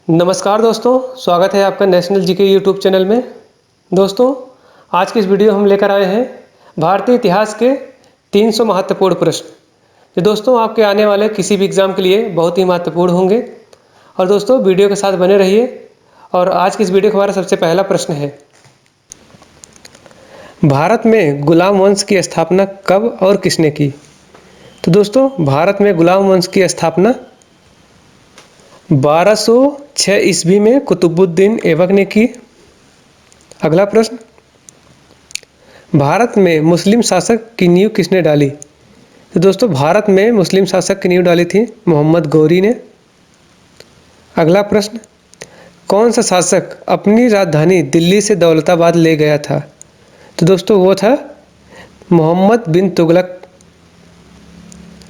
नमस्कार दोस्तों, स्वागत है आपका नेशनल जीके यूट्यूब चैनल में। दोस्तों, आज की इस वीडियो हम लेकर आए हैं भारतीय इतिहास के 300 महत्वपूर्ण प्रश्न, जो दोस्तों आपके आने वाले किसी भी एग्ज़ाम के लिए बहुत ही महत्वपूर्ण होंगे। और दोस्तों, वीडियो के साथ बने रहिए। और आज की इस वीडियो का हमारा सबसे पहला प्रश्न है, भारत में गुलाम वंश की स्थापना कब और किसने की? तो दोस्तों, भारत में गुलाम वंश की स्थापना 1206 ईस्वी में कुतुबुद्दीन ऐबक ने की। अगला प्रश्न, भारत में मुस्लिम शासक की नींव किसने डाली? तो दोस्तों, भारत में मुस्लिम शासक की नींव डाली थी मोहम्मद गौरी ने। अगला प्रश्न, कौन सा शासक अपनी राजधानी दिल्ली से दौलताबाद ले गया था? तो दोस्तों, वो था मोहम्मद बिन तुगलक।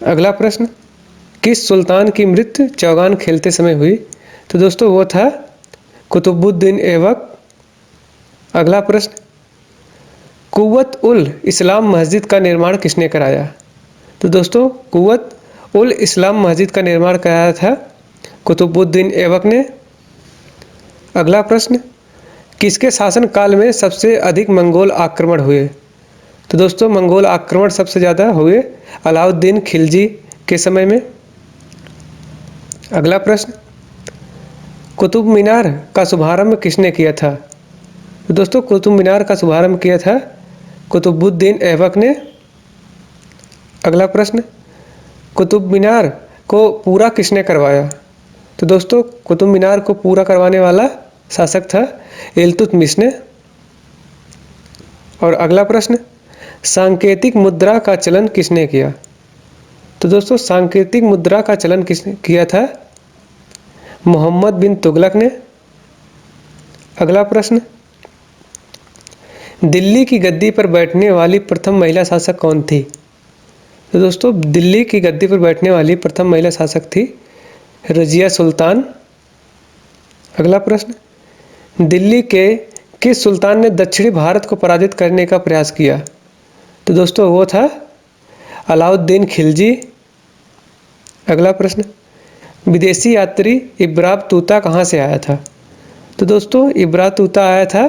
अगला प्रश्न, किस सुल्तान की मृत्यु चौगान खेलते समय हुई? तो दोस्तों, वो था कुतुबुद्दीन ऐबक। अगला प्रश्न, कुव्वत उल इस्लाम मस्जिद का निर्माण किसने कराया? तो दोस्तों, कुव्वत उल इस्लाम मस्जिद का निर्माण कराया था कुतुबुद्दीन ऐबक ने। अगला प्रश्न, किसके शासनकाल में सबसे अधिक मंगोल आक्रमण हुए? तो दोस्तों, मंगोल आक्रमण सबसे ज़्यादा हुए अलाउद्दीन खिलजी के समय में। अगला प्रश्न, कुतुब मीनार का शुभारंभ किसने किया था? तो दोस्तों, कुतुब मीनार का शुभारंभ किया था कुतुबुद्दीन ऐबक ने। अगला प्रश्न, कुतुब मीनार को पूरा किसने करवाया? तो दोस्तों, कुतुब मीनार को पूरा करवाने वाला शासक था इल्तुतमिश ने। और अगला प्रश्न, सांकेतिक मुद्रा का चलन किसने किया? तो दोस्तों, सांकेतिक मुद्रा का चलन किसने किया था? मोहम्मद बिन तुगलक ने। अगला प्रश्न, दिल्ली की गद्दी पर बैठने वाली प्रथम महिला शासक कौन थी? तो दोस्तों, दिल्ली की गद्दी पर बैठने वाली प्रथम महिला शासक थी रजिया सुल्तान। अगला प्रश्न, दिल्ली के किस सुल्तान ने दक्षिणी भारत को पराजित करने का प्रयास किया? तो दोस्तों, वो था अलाउद्दीन खिलजी। अगला प्रश्न, विदेशी यात्री इब्राहिम तूता कहाँ से आया था? तो दोस्तों, इब्राहिम तूता आया था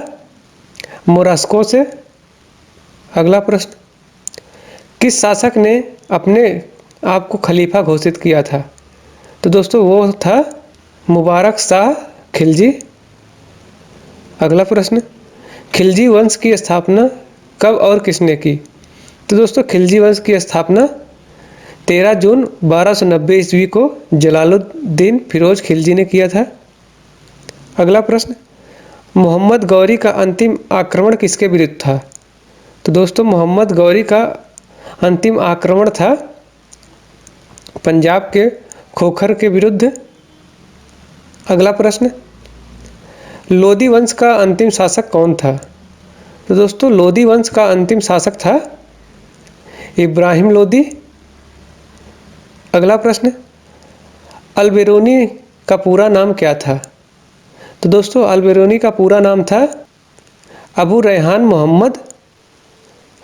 मोरस्को से। अगला प्रश्न, किस शासक ने अपने आप को खलीफा घोषित किया था? तो दोस्तों, वो था मुबारक शाह खिलजी। अगला प्रश्न, खिलजी वंश की स्थापना कब और किसने की? तो दोस्तों, खिलजी वंश की स्थापना 13 जून 1290 ईस्वी को जलालुद्दीन फिरोज खिलजी ने किया था। अगला प्रश्न, मोहम्मद गौरी का अंतिम आक्रमण किसके विरुद्ध था? तो दोस्तों, मोहम्मद गौरी का अंतिम आक्रमण था पंजाब के खोखर के विरुद्ध। अगला प्रश्न, लोदी वंश का अंतिम शासक कौन था? तो दोस्तों, लोदी वंश का अंतिम शासक था इब्राहिम लोदी। अगला प्रश्न, अलबेरुनी का पूरा नाम क्या था? तो दोस्तों, अलबेरुनी का पूरा नाम था अबू रेहान मोहम्मद।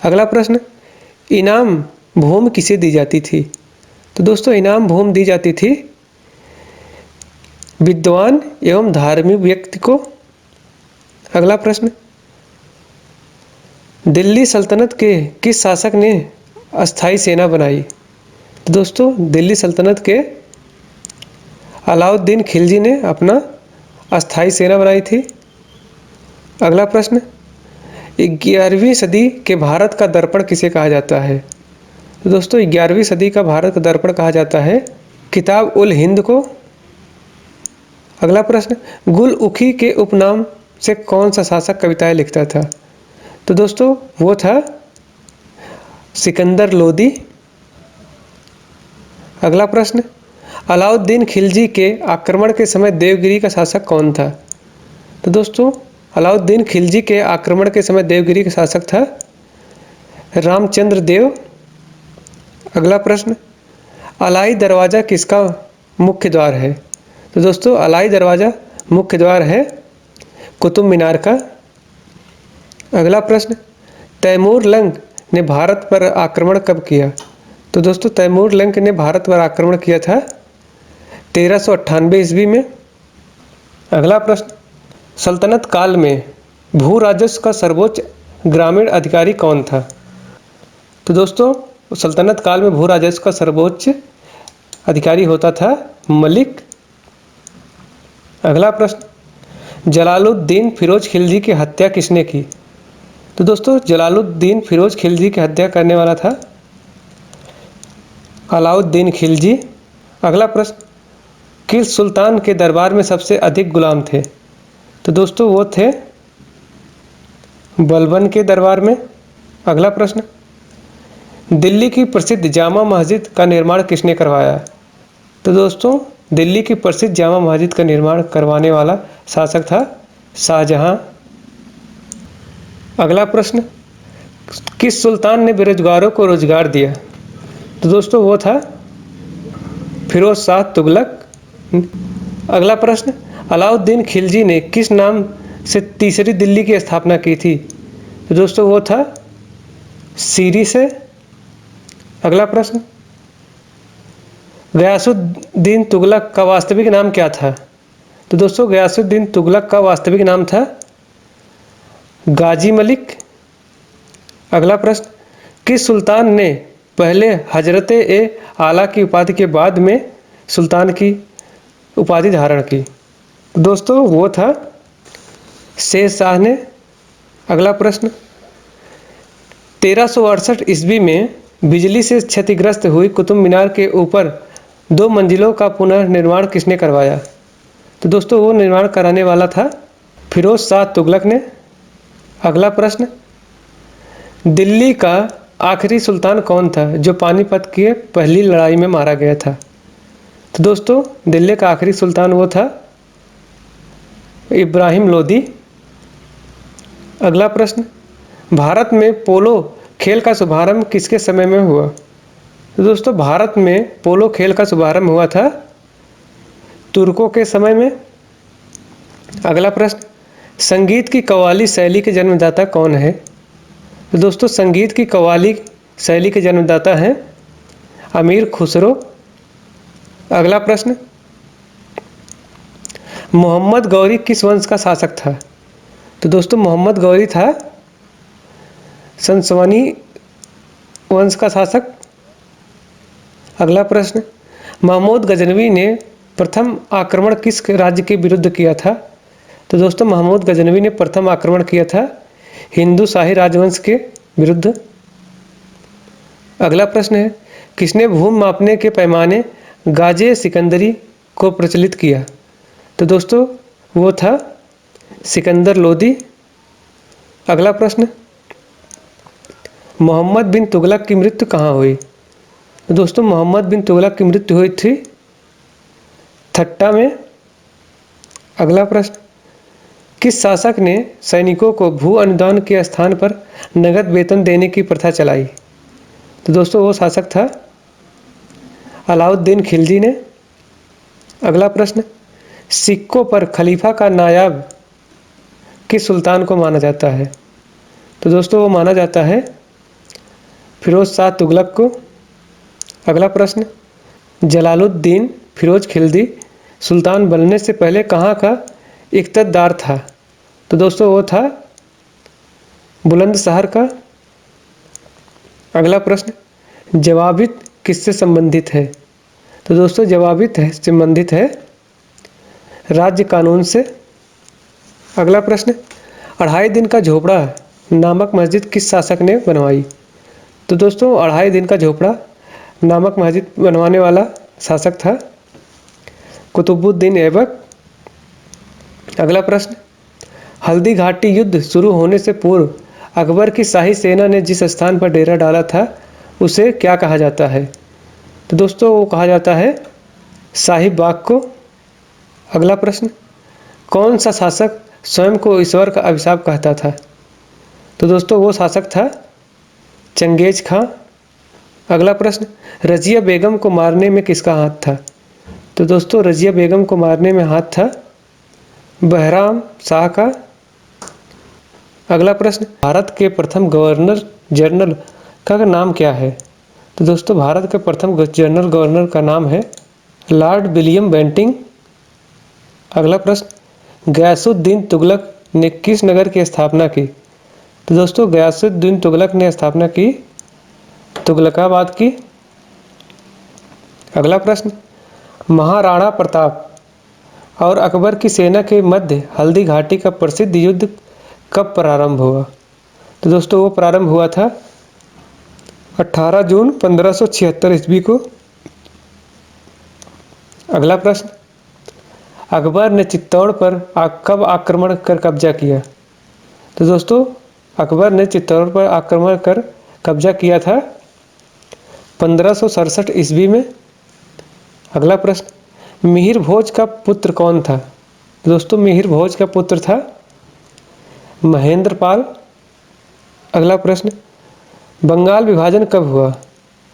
अगला प्रश्न, इनाम भूमि किसे दी जाती थी? तो दोस्तों, इनाम भूमि दी जाती थी विद्वान एवं धार्मिक व्यक्ति को। अगला प्रश्न, दिल्ली सल्तनत के किस शासक ने अस्थाई सेना बनाई? तो दोस्तों, दिल्ली सल्तनत के अलाउद्दीन खिलजी ने अपना अस्थाई सेना बनाई थी। अगला प्रश्न, 11वीं सदी के भारत का दर्पण किसे कहा जाता है? तो दोस्तों, 11वीं सदी का भारत का दर्पण कहा जाता है किताब उल हिंद को। अगला प्रश्न, गुल उखी के उपनाम से कौन सा शासक कविताएं लिखता था? तो दोस्तों, वो था सिकंदर लोदी। अगला प्रश्न, अलाउद्दीन खिलजी के आक्रमण के समय देवगिरी का शासक कौन था? तो दोस्तों, अलाउद्दीन खिलजी के आक्रमण के समय देवगिरी का शासक था रामचंद्र देव। अगला प्रश्न, अलाई दरवाज़ा किसका मुख्य द्वार है? तो दोस्तों, अलाई दरवाज़ा मुख्य द्वार है कुतुब मीनार का। अगला प्रश्न, तैमूर लंग ने भारत पर आक्रमण कब किया? तो दोस्तों, तैमूर लंग ने भारत पर आक्रमण किया था 1398 ईस्वी में। अगला प्रश्न, सल्तनत काल में भू राजस्व का सर्वोच्च ग्रामीण अधिकारी कौन था? तो दोस्तों सल्तनत काल में भू राजस्व का सर्वोच्च अधिकारी होता था मलिक। अगला प्रश्न, जलालुद्दीन फिरोज खिलजी की हत्या किसने की? तो दोस्तों जलालुद्दीन फिरोज खिलजी की हत्या करने वाला था अलाउद्दीन खिलजी। अगला प्रश्न, किस सुल्तान के दरबार में सबसे अधिक गुलाम थे? तो दोस्तों वो थे बलबन के दरबार में। अगला प्रश्न, दिल्ली की प्रसिद्ध जामा मस्जिद का निर्माण किसने करवाया? तो दोस्तों दिल्ली की प्रसिद्ध जामा मस्जिद का निर्माण करवाने वाला शासक था शाहजहां। अगला प्रश्न, किस सुल्तान ने बेरोजगारों को रोजगार दिया? तो दोस्तों वो था फिरोज शाह तुगलक। अगला प्रश्न, अलाउद्दीन खिलजी ने किस नाम से तीसरी दिल्ली की स्थापना की थी? तो दोस्तों वो था सीरी से। अगला प्रश्न, गयासुद्दीन तुगलक का वास्तविक नाम क्या था? तो दोस्तों गयासुद्दीन तुगलक का वास्तविक नाम था गाजी मलिक। अगला प्रश्न, किस सुल्तान ने पहले हजरत ए आला की उपाधि के बाद में सुल्तान की उपाधि धारण की? दोस्तों वो था शेर शाह ने। अगला प्रश्न, 1368 ईस्वी में बिजली से क्षतिग्रस्त हुई कुतुब मीनार के ऊपर 2 मंजिलों का पुनर्निर्माण किसने करवाया? तो दोस्तों वो निर्माण कराने वाला था फिरोज शाह तुगलक ने। अगला प्रश्न, दिल्ली का आखिरी सुल्तान कौन था जो पानीपत की पहली लड़ाई में मारा गया था? तो दोस्तों दिल्ली का आखिरी सुल्तान वो था इब्राहिम लोदी। अगला प्रश्न, भारत में पोलो खेल का शुभारंभ किसके समय में हुआ? तो दोस्तों भारत में पोलो खेल का शुभारंभ हुआ था तुर्कों के समय में। अगला प्रश्न, संगीत की कव्वाली शैली के जन्मदाता कौन है? तो दोस्तों संगीत की कव्वाली शैली के जन्मदाता हैं अमीर खुसरो। अगला प्रश्न, मोहम्मद गौरी किस वंश का शासक था? तो दोस्तों मोहम्मद गौरी था संसवानी वंश का शासक। अगला प्रश्न, महमूद गजनवी ने प्रथम आक्रमण किस राज्य के विरुद्ध किया था? तो दोस्तों महमूद गजनवी ने प्रथम आक्रमण किया था हिंदू शाही राजवंश के विरुद्ध। अगला प्रश्न है, किसने भूमि मापने के पैमाने गाजे सिकंदरी को प्रचलित किया? तो दोस्तों वो था सिकंदर लोदी। अगला प्रश्न, मोहम्मद बिन तुगलक की मृत्यु कहाँ हुई? तो दोस्तों मोहम्मद बिन तुगलक की मृत्यु हुई थी थट्टा में। अगला प्रश्न, किस शासक ने सैनिकों को भू अनुदान के स्थान पर नगद वेतन देने की प्रथा चलाई? तो दोस्तों वो शासक था अलाउद्दीन खिलजी ने। अगला प्रश्न, सिक्कों पर खलीफा का नायाब किस सुल्तान को माना जाता है? तो दोस्तों वो माना जाता है फिरोज शाह तुगलक को। अगला प्रश्न, जलालुद्दीन फिरोज खिलजी सुल्तान बनने से पहले कहाँ का इक़्तिदार था? तो दोस्तों वो था बुलंदशहर का। अगला प्रश्न, जवाबित किससे संबंधित है? तो दोस्तों जवाबित है संबंधित है राज्य कानून से। अगला प्रश्न, 2.5 दिन का झोपड़ा नामक मस्जिद किस शासक ने बनवाई? तो दोस्तों 2.5 दिन का झोपड़ा नामक मस्जिद बनवाने वाला शासक था कुतुबुद्दीन ऐबक। अगला प्रश्न, हल्दी घाटी युद्ध शुरू होने से पूर्व अकबर की शाही सेना ने जिस स्थान पर डेरा डाला था उसे क्या कहा जाता है? तो दोस्तों वो कहा जाता है शाही बाग को। अगला प्रश्न, कौन सा शासक स्वयं को ईश्वर का अभिशाप कहता था? तो दोस्तों वो शासक था चंगेज खां। अगला प्रश्न, रजिया बेगम को मारने में किसका हाथ था? तो दोस्तों रजिया बेगम को मारने में हाथ था बहराम शाह का। अगला प्रश्न, भारत के प्रथम गवर्नर जनरल का नाम क्या है? तो दोस्तों भारत के प्रथम जनरल गवर्नर का नाम है लॉर्ड विलियम बेंटिंग। अगला प्रश्न, गयासुद्दीन तुगलक ने किस नगर की स्थापना की? तो दोस्तों गयासुद्दीन तुगलक ने स्थापना की तुगलकाबाद की। अगला प्रश्न, महाराणा प्रताप और अकबर की सेना के मध्य हल्दी घाटी का प्रसिद्ध युद्ध कब प्रारंभ हुआ? तो दोस्तों वो प्रारंभ हुआ था 18 जून 1576 ईस्वी को। अगला प्रश्न, अकबर ने चित्तौड़ पर कब आक्रमण कर कब्जा किया? तो दोस्तों अकबर ने चित्तौड़ पर आक्रमण कर कब्जा किया था 1567 ईस्वी में। अगला प्रश्न, मिहिर भोज का पुत्र कौन था? दोस्तों मिहिर भोज का पुत्र था महेंद्रपाल। अगला प्रश्न, बंगाल विभाजन कब हुआ?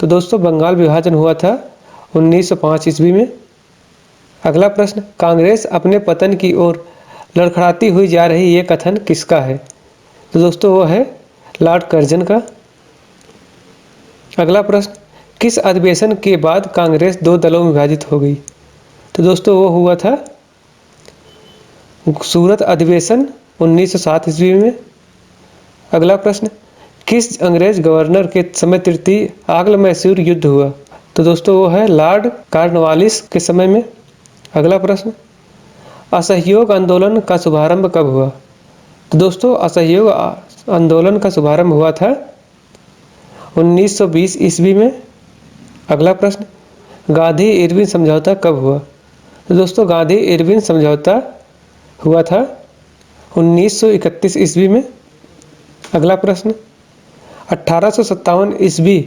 तो दोस्तों बंगाल विभाजन हुआ था 1905 ईस्वी में। अगला प्रश्न, कांग्रेस अपने पतन की ओर लड़खड़ाती हुई जा रही ये कथन किसका है? तो दोस्तों वो है लॉर्ड कर्जन का। अगला प्रश्न, किस अधिवेशन के बाद कांग्रेस दो दलों में विभाजित हो गई? तो दोस्तों वो हुआ था सूरत अधिवेशन 1907 ईस्वी में। अगला प्रश्न, किस अंग्रेज गवर्नर के समय तृतीय आंग्ल मैसूर युद्ध हुआ? तो दोस्तों वो है लॉर्ड कॉर्नवालिस के समय में। अगला प्रश्न, असहयोग आंदोलन का शुभारंभ कब हुआ? तो दोस्तों असहयोग आंदोलन का शुभारंभ हुआ था 1920 ईस्वी में। अगला प्रश्न, गांधी इरविन समझौता कब हुआ? तो दोस्तों गांधी इरविन समझौता हुआ था 1931 ईस्वी में। अगला प्रश्न, 1857 ईस्वी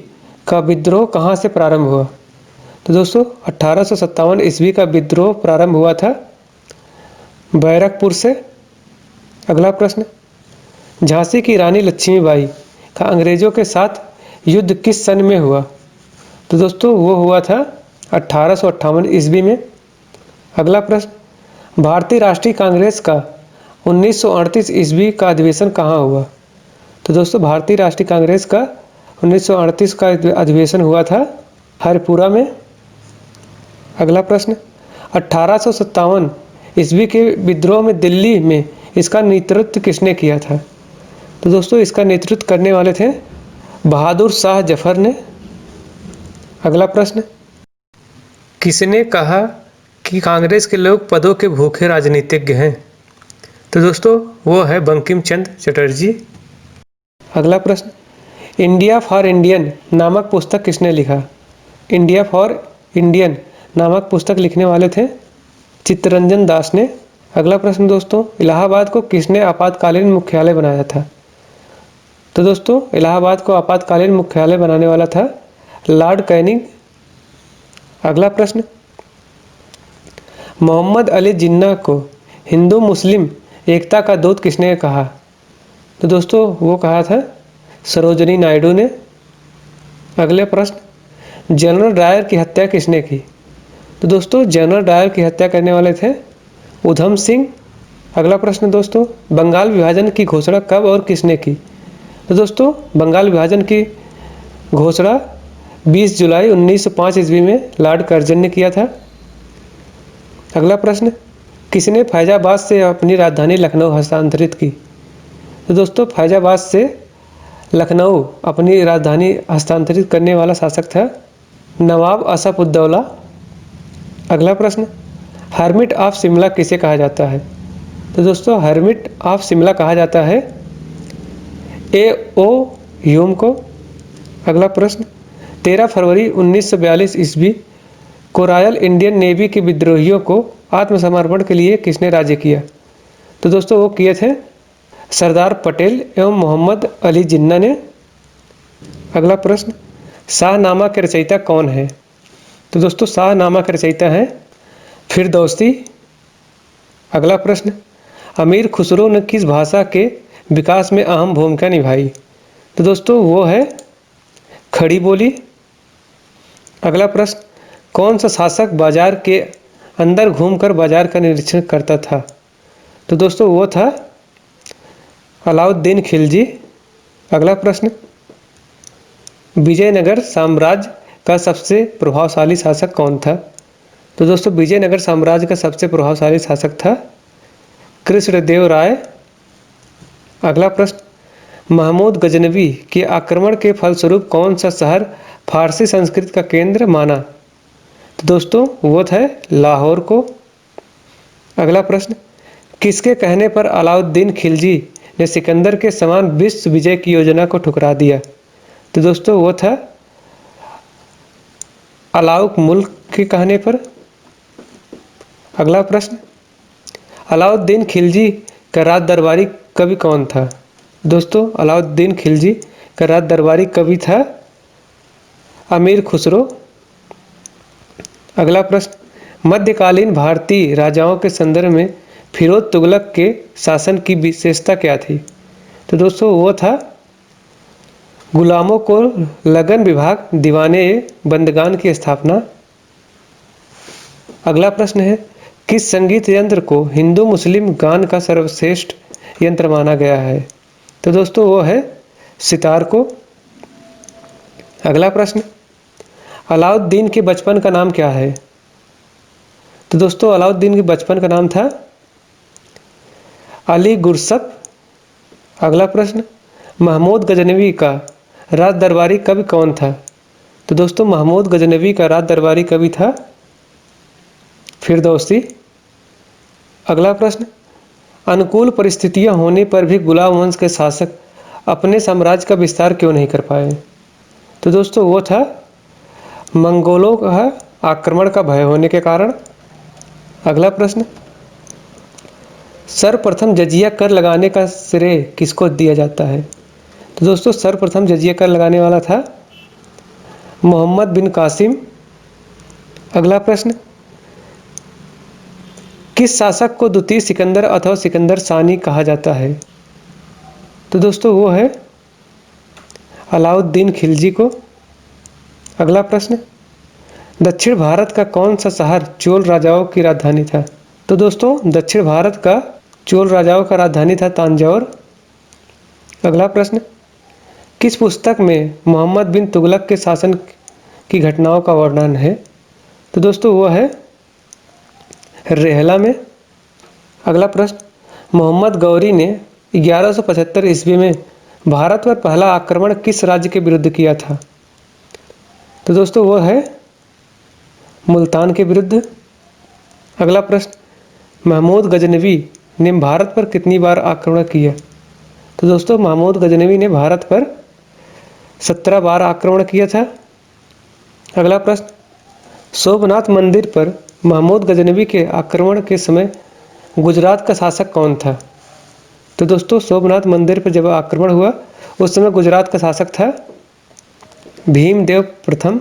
का विद्रोह कहाँ से प्रारंभ हुआ? तो दोस्तों 1857 ईस्वी का विद्रोह प्रारंभ हुआ था बैरकपुर से। अगला प्रश्न, झांसी की रानी लक्ष्मीबाई का अंग्रेजों के साथ युद्ध किस सन में हुआ? तो दोस्तों वो हुआ था 1858 ईस्वी में। अगला प्रश्न, भारतीय राष्ट्रीय कांग्रेस का 1938 ईस्वी का अधिवेशन कहाँ हुआ? तो दोस्तों भारतीय राष्ट्रीय कांग्रेस का 1938 का अधिवेशन हुआ था हरिपुरा में। अगला प्रश्न, 1857 ईस्वी के विद्रोह में दिल्ली में इसका नेतृत्व किसने किया था? तो दोस्तों इसका नेतृत्व करने वाले थे बहादुर शाह जफर ने। अगला प्रश्न, किसने कहा कि कांग्रेस के लोग पदों के भूखे राजनीतिज्ञ हैं? तो दोस्तों वो है बंकिम चंद्र चटर्जी। अगला प्रश्न, इंडिया फॉर इंडियन नामक पुस्तक किसने लिखा? इंडिया फॉर इंडियन नामक पुस्तक लिखने वाले थे चित्तरंजन दास ने। अगला प्रश्न दोस्तों, इलाहाबाद को किसने आपातकालीन मुख्यालय बनाया था? तो दोस्तों इलाहाबाद को आपातकालीन मुख्यालय बनाने वाला था लॉर्ड कैनिंग। अगला प्रश्न, मोहम्मद अली जिन्ना को हिंदू मुस्लिम एकता का दूत किसने कहा? तो दोस्तों वो कहा था सरोजनी नायडू ने। अगले प्रश्न, जनरल डायर की हत्या किसने की? तो दोस्तों जनरल डायर की हत्या करने वाले थे उधम सिंह। अगला प्रश्न दोस्तों, बंगाल विभाजन की घोषणा कब और किसने की? तो दोस्तों बंगाल विभाजन की घोषणा 20 जुलाई 1905 ईस्वी में लॉर्ड कर्जन ने किया था। अगला प्रश्न, किसने फैजाबाद से अपनी राजधानी लखनऊ हस्तांतरित की? तो दोस्तों फैजाबाद से लखनऊ अपनी राजधानी हस्तांतरित करने वाला शासक था नवाब असफउद्दौला। अगला प्रश्न, हर्मिट ऑफ शिमला किसे कहा जाता है? तो दोस्तों हर्मिट ऑफ शिमला कहा जाता है A.O. ह्यूम को। अगला प्रश्न, 13 फरवरी 1942 ईस्वी को रॉयल इंडियन नेवी के विद्रोहियों को आत्मसमर्पण के लिए किसने राज्य किया? तो दोस्तों वो किए थे सरदार पटेल एवं मोहम्मद अली जिन्ना ने। अगला प्रश्न, शाहनामा के रचयिता कौन है? तो दोस्तों शाहनामा के रचयिता हैं फिरदौसी। अगला प्रश्न, अमीर खुसरो ने किस भाषा के विकास में अहम भूमिका निभाई? तो दोस्तों वो है खड़ी बोली। अगला प्रश्न, कौन सा शासक बाजार के अंदर घूमकर बाजार का निरीक्षण करता था? तो दोस्तों वो था अलाउद्दीन खिलजी। अगला प्रश्न, विजयनगर साम्राज्य का सबसे प्रभावशाली शासक कौन था? तो दोस्तों विजयनगर साम्राज्य का सबसे प्रभावशाली शासक था कृष्णदेव राय। अगला प्रश्न, महमूद गजनवी के आक्रमण के फलस्वरूप कौन सा शहर फारसी संस्कृति का केंद्र माना? तो दोस्तों वो था लाहौर को। अगला प्रश्न, किसके कहने पर अलाउद्दीन खिलजी ने सिकंदर के समान विश्व विजय की योजना को ठुकरा दिया? तो दोस्तों वो था अलाउक मुल्क के कहने पर। अगला प्रश्न, अलाउद्दीन खिलजी का राज दरबारी कवि कौन था? दोस्तों अलाउद्दीन खिलजी का राज दरबारी कवि था अमीर खुसरो। अगला प्रश्न, मध्यकालीन भारतीय राजाओं के संदर्भ में फिरोज तुगलक के शासन की विशेषता क्या थी? तो दोस्तों वो था गुलामों को लगन विभाग, दीवाने बंदगान की स्थापना। अगला प्रश्न है, किस संगीत यंत्र को हिंदू मुस्लिम गान का सर्वश्रेष्ठ यंत्र माना गया है? तो दोस्तों वो है सितार को। अगला प्रश्न, अलाउद्दीन के बचपन का नाम क्या है? तो दोस्तों अलाउद्दीन के बचपन का नाम था अली गुरसप। अगला प्रश्न, महमूद गजनवी का राज दरबारी कवि कौन था? तो दोस्तों महमूद गजनवी का राज दरबारी कवि था फिरदौसी। अगला प्रश्न, अनुकूल परिस्थितियां होने पर भी गुलाम वंश के शासक अपने साम्राज्य का विस्तार क्यों नहीं कर पाए? तो दोस्तों वो था मंगोलों का आक्रमण का भय होने के कारण। अगला प्रश्न, सर्वप्रथम जजिया कर लगाने का श्रेय किसको दिया जाता है? तो दोस्तों सर्वप्रथम जजिया कर लगाने वाला था मोहम्मद बिन कासिम। अगला प्रश्न, किस शासक को द्वितीय सिकंदर अथवा सिकंदर सानी कहा जाता है? तो दोस्तों वो है अलाउद्दीन खिलजी को। अगला प्रश्न, दक्षिण भारत का कौन सा शहर चोल राजाओं की राजधानी था? तो दोस्तों दक्षिण भारत का चोल राजाओं का राजधानी था तांजौर। अगला प्रश्न, किस पुस्तक में मोहम्मद बिन तुगलक के शासन की घटनाओं का वर्णन है? तो दोस्तों वो है रेहला में। अगला प्रश्न, मोहम्मद गौरी ने 1175 ईस्वी में भारत पर पहला आक्रमण किस राज्य के विरुद्ध किया था? तो दोस्तों वो है मुल्तान के विरुद्ध। अगला प्रश्न, महमूद गजनवी ने भारत पर कितनी बार आक्रमण किया? तो दोस्तों महमूद गजनवी ने भारत पर 17 बार आक्रमण किया था। अगला प्रश्न, सोमनाथ मंदिर पर महमूद गजनवी के आक्रमण के समय गुजरात का शासक कौन था? तो दोस्तों सोमनाथ मंदिर पर जब आक्रमण हुआ उस समय गुजरात का शासक था भीमदेव प्रथम।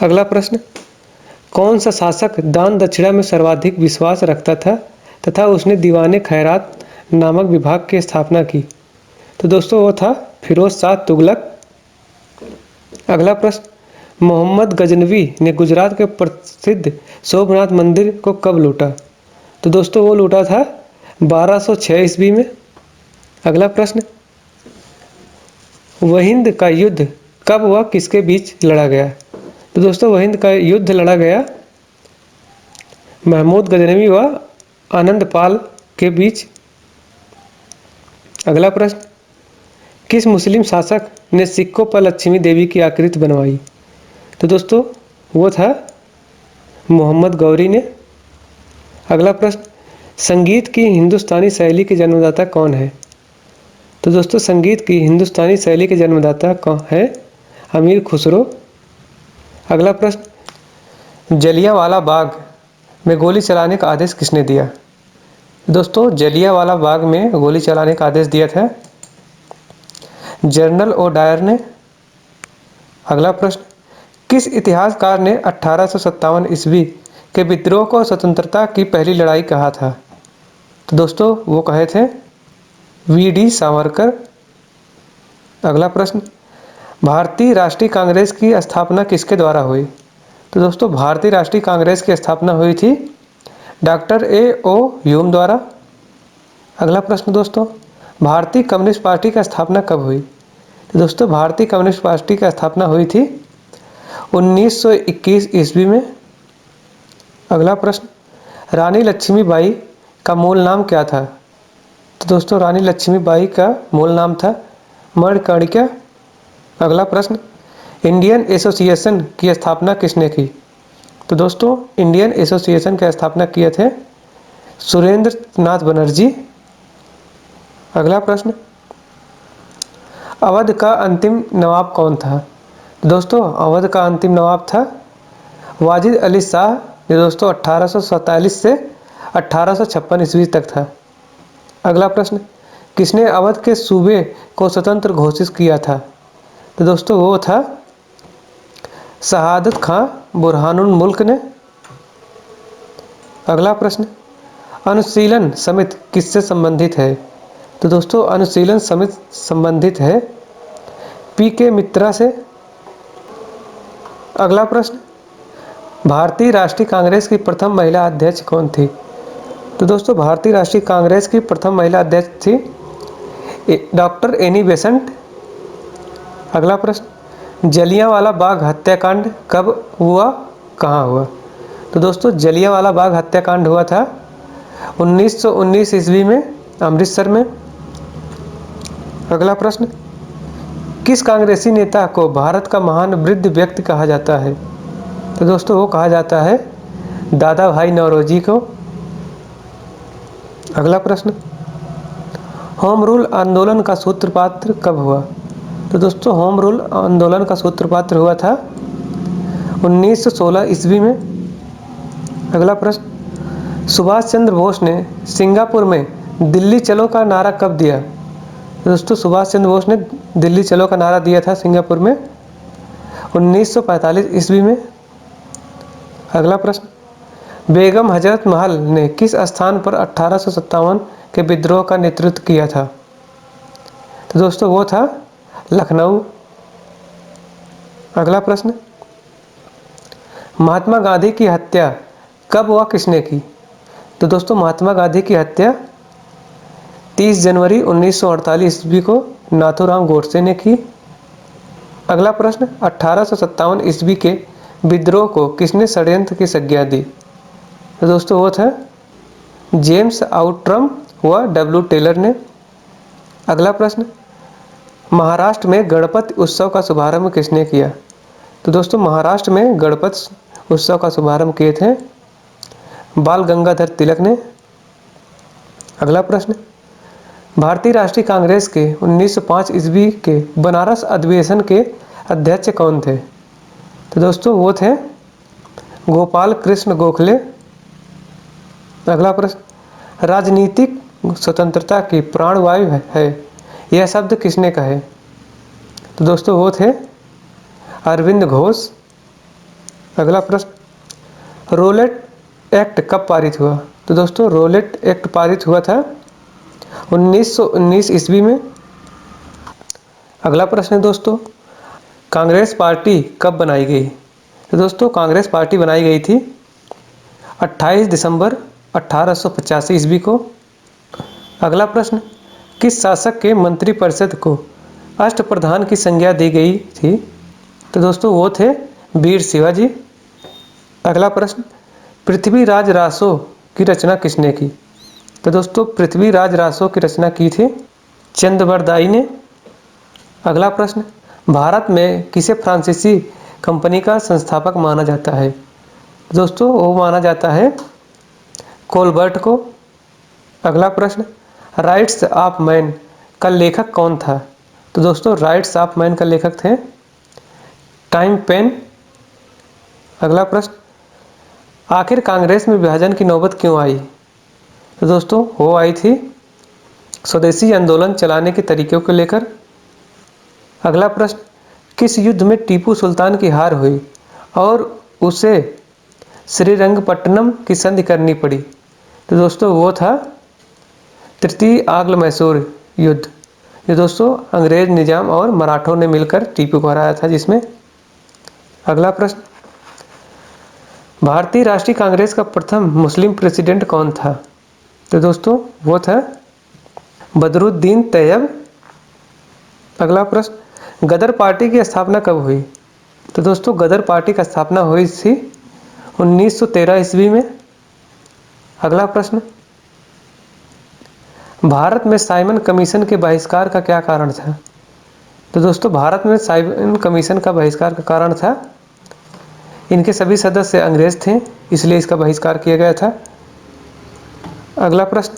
अगला प्रश्न, कौन सा शासक दान दक्षिणा में सर्वाधिक विश्वास रखता था तथा उसने दीवाने खैरात नामक विभाग की स्थापना की? तो दोस्तों वो था फिरोज शाह तुगलक। अगला प्रश्न, मोहम्मद गजनवी ने गुजरात के प्रसिद्ध सोमनाथ मंदिर को कब लूटा? तो दोस्तों वो लूटा था 1206 ईस्वी में। अगला प्रश्न, वहिंद का युद्ध कब व किसके बीच लड़ा गया? तो दोस्तों वहिंद का युद्ध लड़ा गया महमूद गजनवी व आनंदपाल के बीच। अगला प्रश्न, किस मुस्लिम शासक ने सिक्कों पर लक्ष्मी देवी की आकृति बनवाई? तो दोस्तों वो था मोहम्मद गौरी ने। अगला प्रश्न, संगीत की हिंदुस्तानी शैली के जन्मदाता कौन है? तो दोस्तों संगीत की हिंदुस्तानी शैली के जन्मदाता कौन है? अमीर खुसरो। अगला प्रश्न, जलियांवाला बाग में गोली चलाने का आदेश किसने दिया? दोस्तों जलियांवाला बाग में गोली चलाने का आदेश दिया था जनरल ओ डायर ने। अगला प्रश्न, किस इतिहासकार ने 1857 ईस्वी के विद्रोह को स्वतंत्रता की पहली लड़ाई कहा था? तो दोस्तों वो कहे थे वी.डी. सावरकर। अगला प्रश्न, भारतीय राष्ट्रीय कांग्रेस की स्थापना किसके द्वारा हुई? तो दोस्तों भारतीय राष्ट्रीय कांग्रेस की स्थापना हुई थी डॉक्टर ए.ओ. ह्यूम द्वारा। अगला प्रश्न दोस्तों, भारतीय कम्युनिस्ट पार्टी की स्थापना कब हुई? तो दोस्तों भारतीय कम्युनिस्ट पार्टी की स्थापना हुई थी 1921 ईस्वी में। अगला प्रश्न, रानी लक्ष्मीबाई का मूल नाम क्या था? तो दोस्तों रानी लक्ष्मीबाई का मूल नाम था मणिकर्णिका। अगला प्रश्न, इंडियन एसोसिएशन की स्थापना किसने की? तो दोस्तों इंडियन एसोसिएशन की स्थापना किए थे सुरेंद्र नाथ बनर्जी। अगला प्रश्न, अवध का अंतिम नवाब कौन था? दोस्तों अवध का अंतिम नवाब था वाजिद अली शाह, जो दोस्तों 1847 से 1856 ईस्वी तक था। अगला प्रश्न, किसने अवध के सूबे को स्वतंत्र घोषित किया था? तो दोस्तों वो था शहादत खां बुरहानुल मुल्क ने। अगला प्रश्न, अनुशीलन समिति किससे संबंधित है? तो दोस्तों अनुशीलन समिति संबंधित है पी.के. मित्रा से। अगला प्रश्न, भारतीय राष्ट्रीय कांग्रेस की प्रथम महिला अध्यक्ष कौन थी? तो दोस्तों भारतीय राष्ट्रीय कांग्रेस की प्रथम महिला अध्यक्ष थी डॉक्टर एनी बेसेंट। अगला प्रश्न, जलियांवाला बाग हत्याकांड कब हुआ, कहाँ हुआ? तो दोस्तों जलियांवाला बाग हत्याकांड हुआ था 1919 ईस्वी में अमृतसर में। अगला प्रश्न, किस कांग्रेसी नेता को भारत का महान वृद्ध व्यक्ति कहा जाता है? तो दोस्तों वो कहा जाता है दादा भाई नौरोजी को। अगला प्रश्न, होम रूल आंदोलन का सूत्रपात कब हुआ? तो दोस्तों होम रूल आंदोलन का सूत्रपात हुआ था 1916 ईस्वी में। अगला प्रश्न, सुभाष चंद्र बोस ने सिंगापुर में दिल्ली चलो का नारा कब दिया? दोस्तों सुभाष चंद्र बोस ने दिल्ली चलो का नारा दिया था सिंगापुर में 1945 ईस्वी में। अगला प्रश्न, बेगम हजरत महल ने किस स्थान पर 1857 के विद्रोह का नेतृत्व किया था? तो दोस्तों वो था लखनऊ। अगला प्रश्न, महात्मा गांधी की हत्या कब व किसने की? तो दोस्तों महात्मा गांधी की हत्या 30 जनवरी 1948 ईस्वी को नाथूराम गोडसे ने की। अगला प्रश्न, 1857 ईस्वी के विद्रोह को किसने षड्यंत्र की संज्ञा दी? तो दोस्तों वो था जेम्स आउट्रम व डब्ल्यू टेलर ने। अगला प्रश्न, महाराष्ट्र में गणपति उत्सव का शुभारंभ किसने किया? तो दोस्तों महाराष्ट्र में गणपति उत्सव का शुभारंभ किए थे बाल गंगाधर तिलक ने। अगला प्रश्न, भारतीय राष्ट्रीय कांग्रेस के 1905 ईस्वी के बनारस अधिवेशन के अध्यक्ष कौन थे? तो दोस्तों वो थे गोपाल कृष्ण गोखले। अगला प्रश्न, राजनीतिक स्वतंत्रता की प्राणवायु है यह शब्द किसने कहे? तो दोस्तों वो थे अरविंद घोष। अगला प्रश्न, रोलेट एक्ट कब पारित हुआ? तो दोस्तों रोलेट एक्ट पारित हुआ था 1919 ईस्वी में। अगला प्रश्न है दोस्तों, कांग्रेस पार्टी कब बनाई गई? तो दोस्तों कांग्रेस पार्टी बनाई गई थी 28 दिसंबर 1885 ईस्वी को। अगला प्रश्न, किस शासक के मंत्रिपरिषद को अष्टप्रधान की संज्ञा दी गई थी? तो दोस्तों वो थे वीर शिवाजी। अगला प्रश्न, पृथ्वीराज रासो की रचना किसने की? तो दोस्तों पृथ्वीराज रासो की रचना की थी चंद्रबरदाई ने। अगला प्रश्न, भारत में किसे फ्रांसीसी कंपनी का संस्थापक माना जाता है? दोस्तों वो माना जाता है कोलबर्ट को। अगला प्रश्न, राइट्स ऑफ मैन का लेखक कौन था? तो दोस्तों राइट्स ऑफ मैन का लेखक थे टाइम पेन। अगला प्रश्न, आखिर कांग्रेस में विभाजन की नौबत क्यों आई? तो दोस्तों वो आई थी स्वदेशी आंदोलन चलाने के तरीकों को लेकर। अगला प्रश्न, किस युद्ध में टीपू सुल्तान की हार हुई और उसे श्रीरंगपट्टनम की संधि करनी पड़ी? तो दोस्तों वो था तृतीय आंग्ल मैसूर युद्ध। ये दोस्तों अंग्रेज निजाम और मराठों ने मिलकर टीपू को हराया था जिसमें। अगला प्रश्न, भारतीय राष्ट्रीय कांग्रेस का प्रथम मुस्लिम प्रेसिडेंट कौन था? तो दोस्तों वो था बदरुद्दीन तैयब। अगला प्रश्न, गदर पार्टी की स्थापना कब हुई? तो दोस्तों गदर पार्टी की स्थापना हुई थी 1913 ईस्वी में। अगला प्रश्न, भारत में साइमन कमीशन के बहिष्कार का क्या कारण था? तो दोस्तों भारत में साइमन कमीशन का बहिष्कार का कारण था, इनके सभी सदस्य अंग्रेज थे, इसलिए इसका बहिष्कार किया गया था। अगला प्रश्न,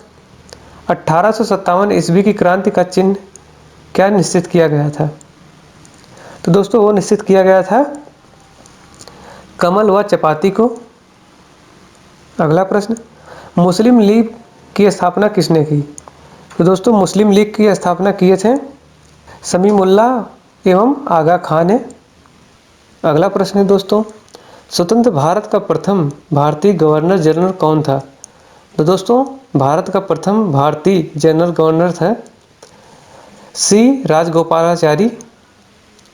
1857 ईस्वी की क्रांति का चिन्ह क्या निश्चित किया गया था? तो दोस्तों वो निश्चित किया गया था कमल व चपाती को। अगला प्रश्न, मुस्लिम लीग की स्थापना किसने की? तो दोस्तों मुस्लिम लीग की स्थापना किए थे समीमुल्लाह एवं आगा खान ने। अगला प्रश्न है दोस्तों, स्वतंत्र भारत का प्रथम भारतीय गवर्नर जनरल कौन था? तो दोस्तों भारत का प्रथम भारतीय जनरल गवर्नर था सी राजगोपालाचारी।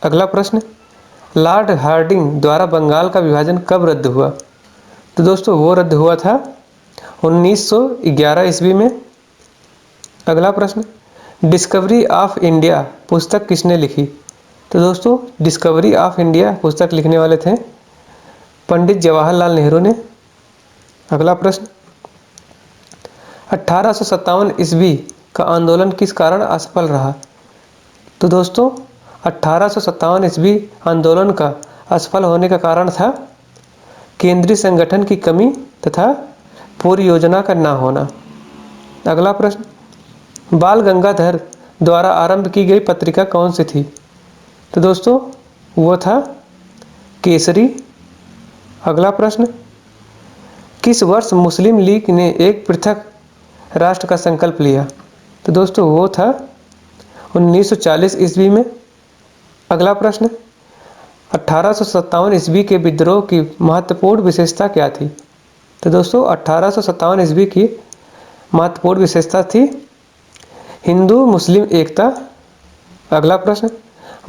अगला प्रश्न, लॉर्ड हार्डिंग द्वारा बंगाल का विभाजन कब रद्द हुआ? तो दोस्तों वो रद्द हुआ था 1911 ईस्वी में। अगला प्रश्न, डिस्कवरी ऑफ इंडिया पुस्तक किसने लिखी? तो दोस्तों डिस्कवरी ऑफ इंडिया पुस्तक लिखने वाले थे पंडित जवाहरलाल नेहरू ने। अगला प्रश्न, 1857 ईस्वी का आंदोलन किस कारण असफल रहा? तो दोस्तों 1857 ईस्वी आंदोलन का असफल होने का कारण था केंद्रीय संगठन की कमी तथा पूरी योजना का ना होना। अगला प्रश्न, बाल गंगाधर द्वारा आरंभ की गई पत्रिका कौन सी थी? तो दोस्तों वो था केसरी। अगला प्रश्न, किस वर्ष मुस्लिम लीग ने एक पृथक राष्ट्र का संकल्प लिया? तो दोस्तों वो था 1940 ईस्वी में। अगला प्रश्न, 1857 ईस्वी के विद्रोह की महत्वपूर्ण विशेषता क्या थी? तो दोस्तों 1857 ईस्वी की महत्वपूर्ण विशेषता थी हिंदू मुस्लिम एकता। अगला प्रश्न,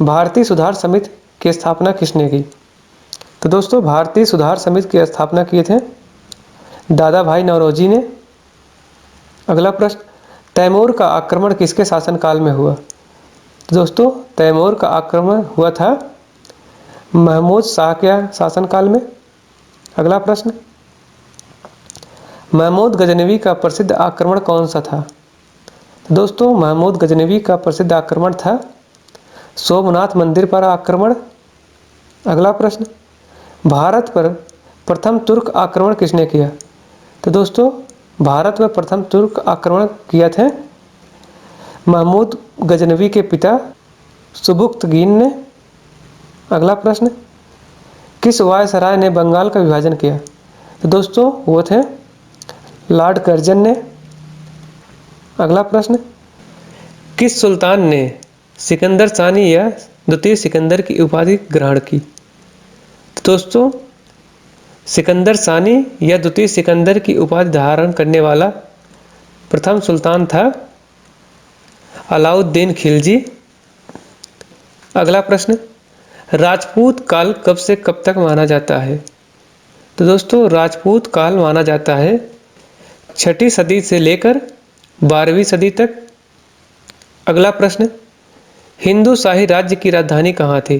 भारतीय सुधार समिति की स्थापना किसने की? तो दोस्तों भारतीय सुधार समिति की स्थापना किए थे दादा भाई नौरोजी ने। अगला प्रश्न, तैमूर का आक्रमण किसके शासनकाल में हुआ? तो दोस्तों तैमूर का आक्रमण हुआ था महमूद शाह के शासनकाल में। अगला प्रश्न, महमूद गजनवी का प्रसिद्ध आक्रमण कौन सा था? तो दोस्तों महमूद गजनवी का प्रसिद्ध आक्रमण था सोमनाथ मंदिर पर आक्रमण। अगला प्रश्न, भारत पर प्रथम तुर्क आक्रमण किसने किया? तो दोस्तों भारत में प्रथम तुर्क आक्रमण किया थे महमूद गजनवी के पिता सुबुक्तगीन ने। अगला प्रश्न, किस वायसराय ने बंगाल का विभाजन किया? तो दोस्तों वो थे लॉर्ड कर्जन ने। अगला प्रश्न, किस सुल्तान ने सिकंदर सानी या द्वितीय सिकंदर की उपाधि ग्रहण की? तो दोस्तों सिकंदर सानी या द्वितीय सिकंदर की उपाधि धारण करने वाला प्रथम सुल्तान था अलाउद्दीन खिलजी। अगला प्रश्न, राजपूत काल कब से कब तक माना जाता है? तो दोस्तों राजपूत काल माना जाता है 6ठी सदी से लेकर 12वीं सदी तक। अगला प्रश्न, हिंदू शाही राज्य की राजधानी कहाँ थी?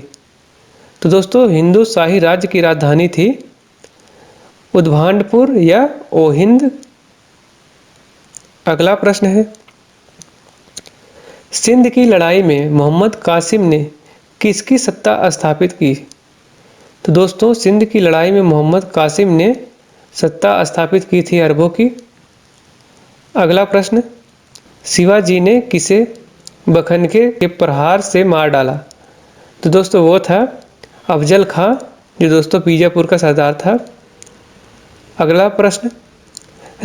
तो दोस्तों हिंदू शाही राज्य की राजधानी थी उद्भांडपुर या ओहिंद। अगला प्रश्न है, सिंध की लड़ाई में मोहम्मद कासिम ने किसकी सत्ता स्थापित की? तो दोस्तों सिंध की लड़ाई में मोहम्मद कासिम ने सत्ता स्थापित की थी अरबों की। अगला प्रश्न, शिवाजी ने किसे बखनके के प्रहार से मार डाला? तो दोस्तों वो था अफजल खां, जो दोस्तों बीजापुर का सरदार था। अगला प्रश्न,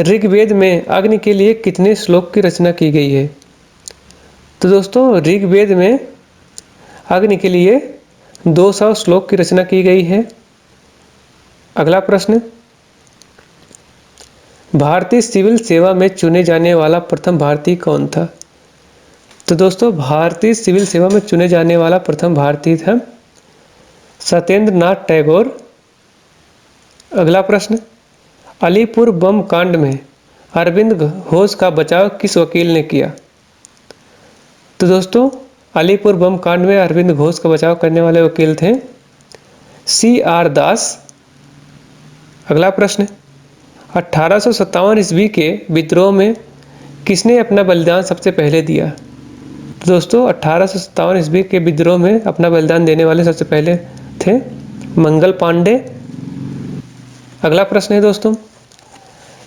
ऋग्वेद में अग्नि के लिए कितने श्लोक की रचना की गई है? तो दोस्तों ऋग्वेद में अग्नि के लिए 200 श्लोक की रचना की गई है। अगला प्रश्न, भारतीय सिविल सेवा में चुने जाने वाला प्रथम भारतीय कौन था? तो दोस्तों भारतीय सिविल सेवा में चुने जाने वाला प्रथम भारतीय था सत्येंद्र नाथ टैगोर। अगला प्रश्न, अलीपुर बम कांड में अरविंद घोष का बचाव किस वकील ने किया? तो दोस्तों अलीपुर बम कांड में अरविंद घोष का बचाव करने वाले वकील थे CR दास। अगला प्रश्न, 1857 ईस्वी के विद्रोह में किसने अपना बलिदान सबसे पहले दिया? तो दोस्तों 1857 ईस्वी के विद्रोह में अपना बलिदान देने वाले सबसे पहले थे मंगल पांडे। अगला प्रश्न है दोस्तों,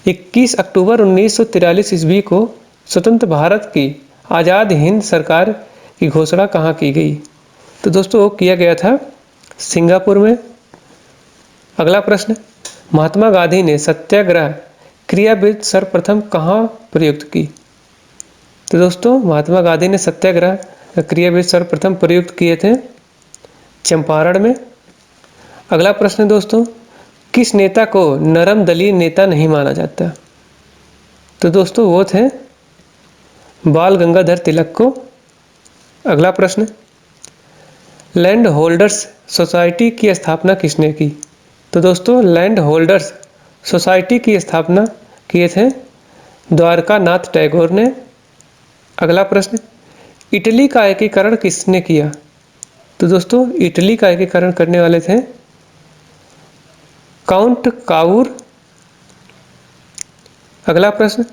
21 अक्टूबर 1943 ईस्वी को स्वतंत्र भारत की आज़ाद हिंद सरकार की घोषणा कहाँ की गई? तो दोस्तों वो किया गया था सिंगापुर में। अगला प्रश्न, महात्मा गांधी ने सत्याग्रह क्रियाविधि सर्वप्रथम कहाँ प्रयुक्त की? तो दोस्तों महात्मा गांधी ने सत्याग्रह क्रियाविधि सर्वप्रथम प्रयुक्त किए थे चंपारण में। अगला प्रश्न दोस्तों, किस नेता को नरम दलीय नेता नहीं माना जाता? तो दोस्तों वो थे बाल गंगाधर तिलक को। अगला प्रश्न, लैंड होल्डर्स सोसाइटी की स्थापना किसने की? तो दोस्तों लैंड होल्डर्स सोसाइटी की स्थापना किए थे द्वारका नाथ टैगोर ने। अगला प्रश्न, इटली का एकीकरण किसने किया? तो दोस्तों इटली का एकीकरण करने वाले थे काउंट काउर। अगला प्रश्न,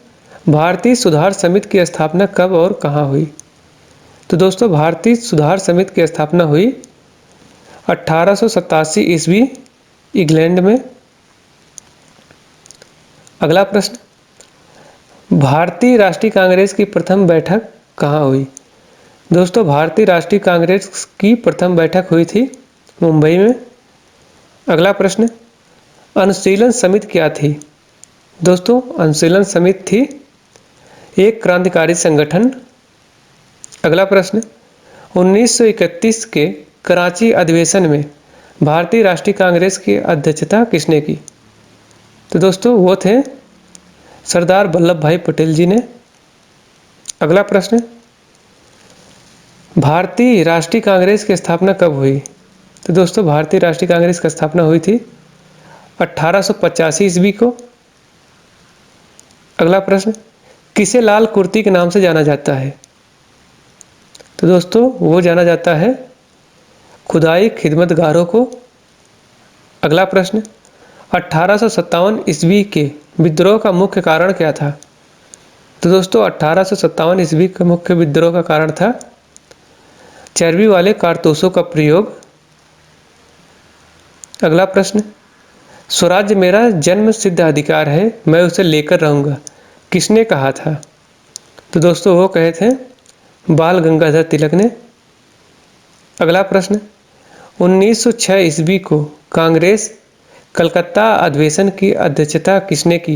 भारतीय सुधार समिति की स्थापना कब और कहाँ हुई? तो दोस्तों भारतीय सुधार समिति की स्थापना हुई 1887 ईस्वी इंग्लैंड में। अगला प्रश्न, भारतीय राष्ट्रीय कांग्रेस की प्रथम बैठक कहाँ हुई? दोस्तों भारतीय राष्ट्रीय कांग्रेस की प्रथम बैठक हुई थी मुंबई में। अगला प्रश्न, अनुशीलन समिति क्या थी? दोस्तों अनुशीलन समिति थी एक क्रांतिकारी संगठन। अगला प्रश्न, 1931 के कराची अधिवेशन में भारतीय राष्ट्रीय कांग्रेस की अध्यक्षता किसने की? तो दोस्तों वो थे सरदार वल्लभ भाई पटेल जी ने। अगला प्रश्न, भारतीय राष्ट्रीय कांग्रेस की स्थापना कब हुई? तो दोस्तों भारतीय राष्ट्रीय कांग्रेस की स्थापना हुई थी 1885 ईस्वी को। अगला प्रश्न, किसे लाल कुर्ती के नाम से जाना जाता है? तो दोस्तों वो जाना जाता है खुदाई खिदमतगारों को। अगला प्रश्न, 1857 ईस्वी के विद्रोह का मुख्य कारण क्या था? तो दोस्तों 1857 ईस्वी का मुख्य विद्रोह का कारण था चर्बी वाले कारतूसों का प्रयोग। अगला प्रश्न, स्वराज्य मेरा जन्म सिद्ध अधिकार है, मैं उसे लेकर रहूंगा, किसने कहा था? तो दोस्तों वो कहे थे बाल गंगाधर तिलक ने। अगला प्रश्न, 1906 ईस्वी को कांग्रेस कलकत्ता अधिवेशन की अध्यक्षता किसने की?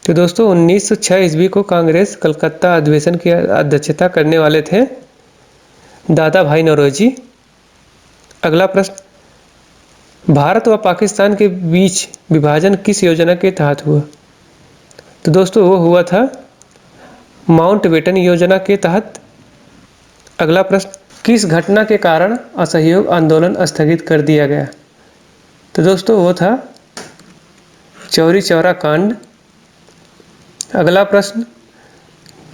तो दोस्तों 1906 ईस्वी को कांग्रेस कलकत्ता अधिवेशन की अध्यक्षता करने वाले थे दादा भाई नौरोजी। अगला प्रश्न, भारत व पाकिस्तान के बीच विभाजन किस योजना के तहत हुआ? तो दोस्तों वो हुआ था माउंटबेटन योजना के तहत। अगला प्रश्न, किस घटना के कारण असहयोग आंदोलन स्थगित कर दिया गया? तो दोस्तों वो था चौरी चौरा कांड। अगला प्रश्न,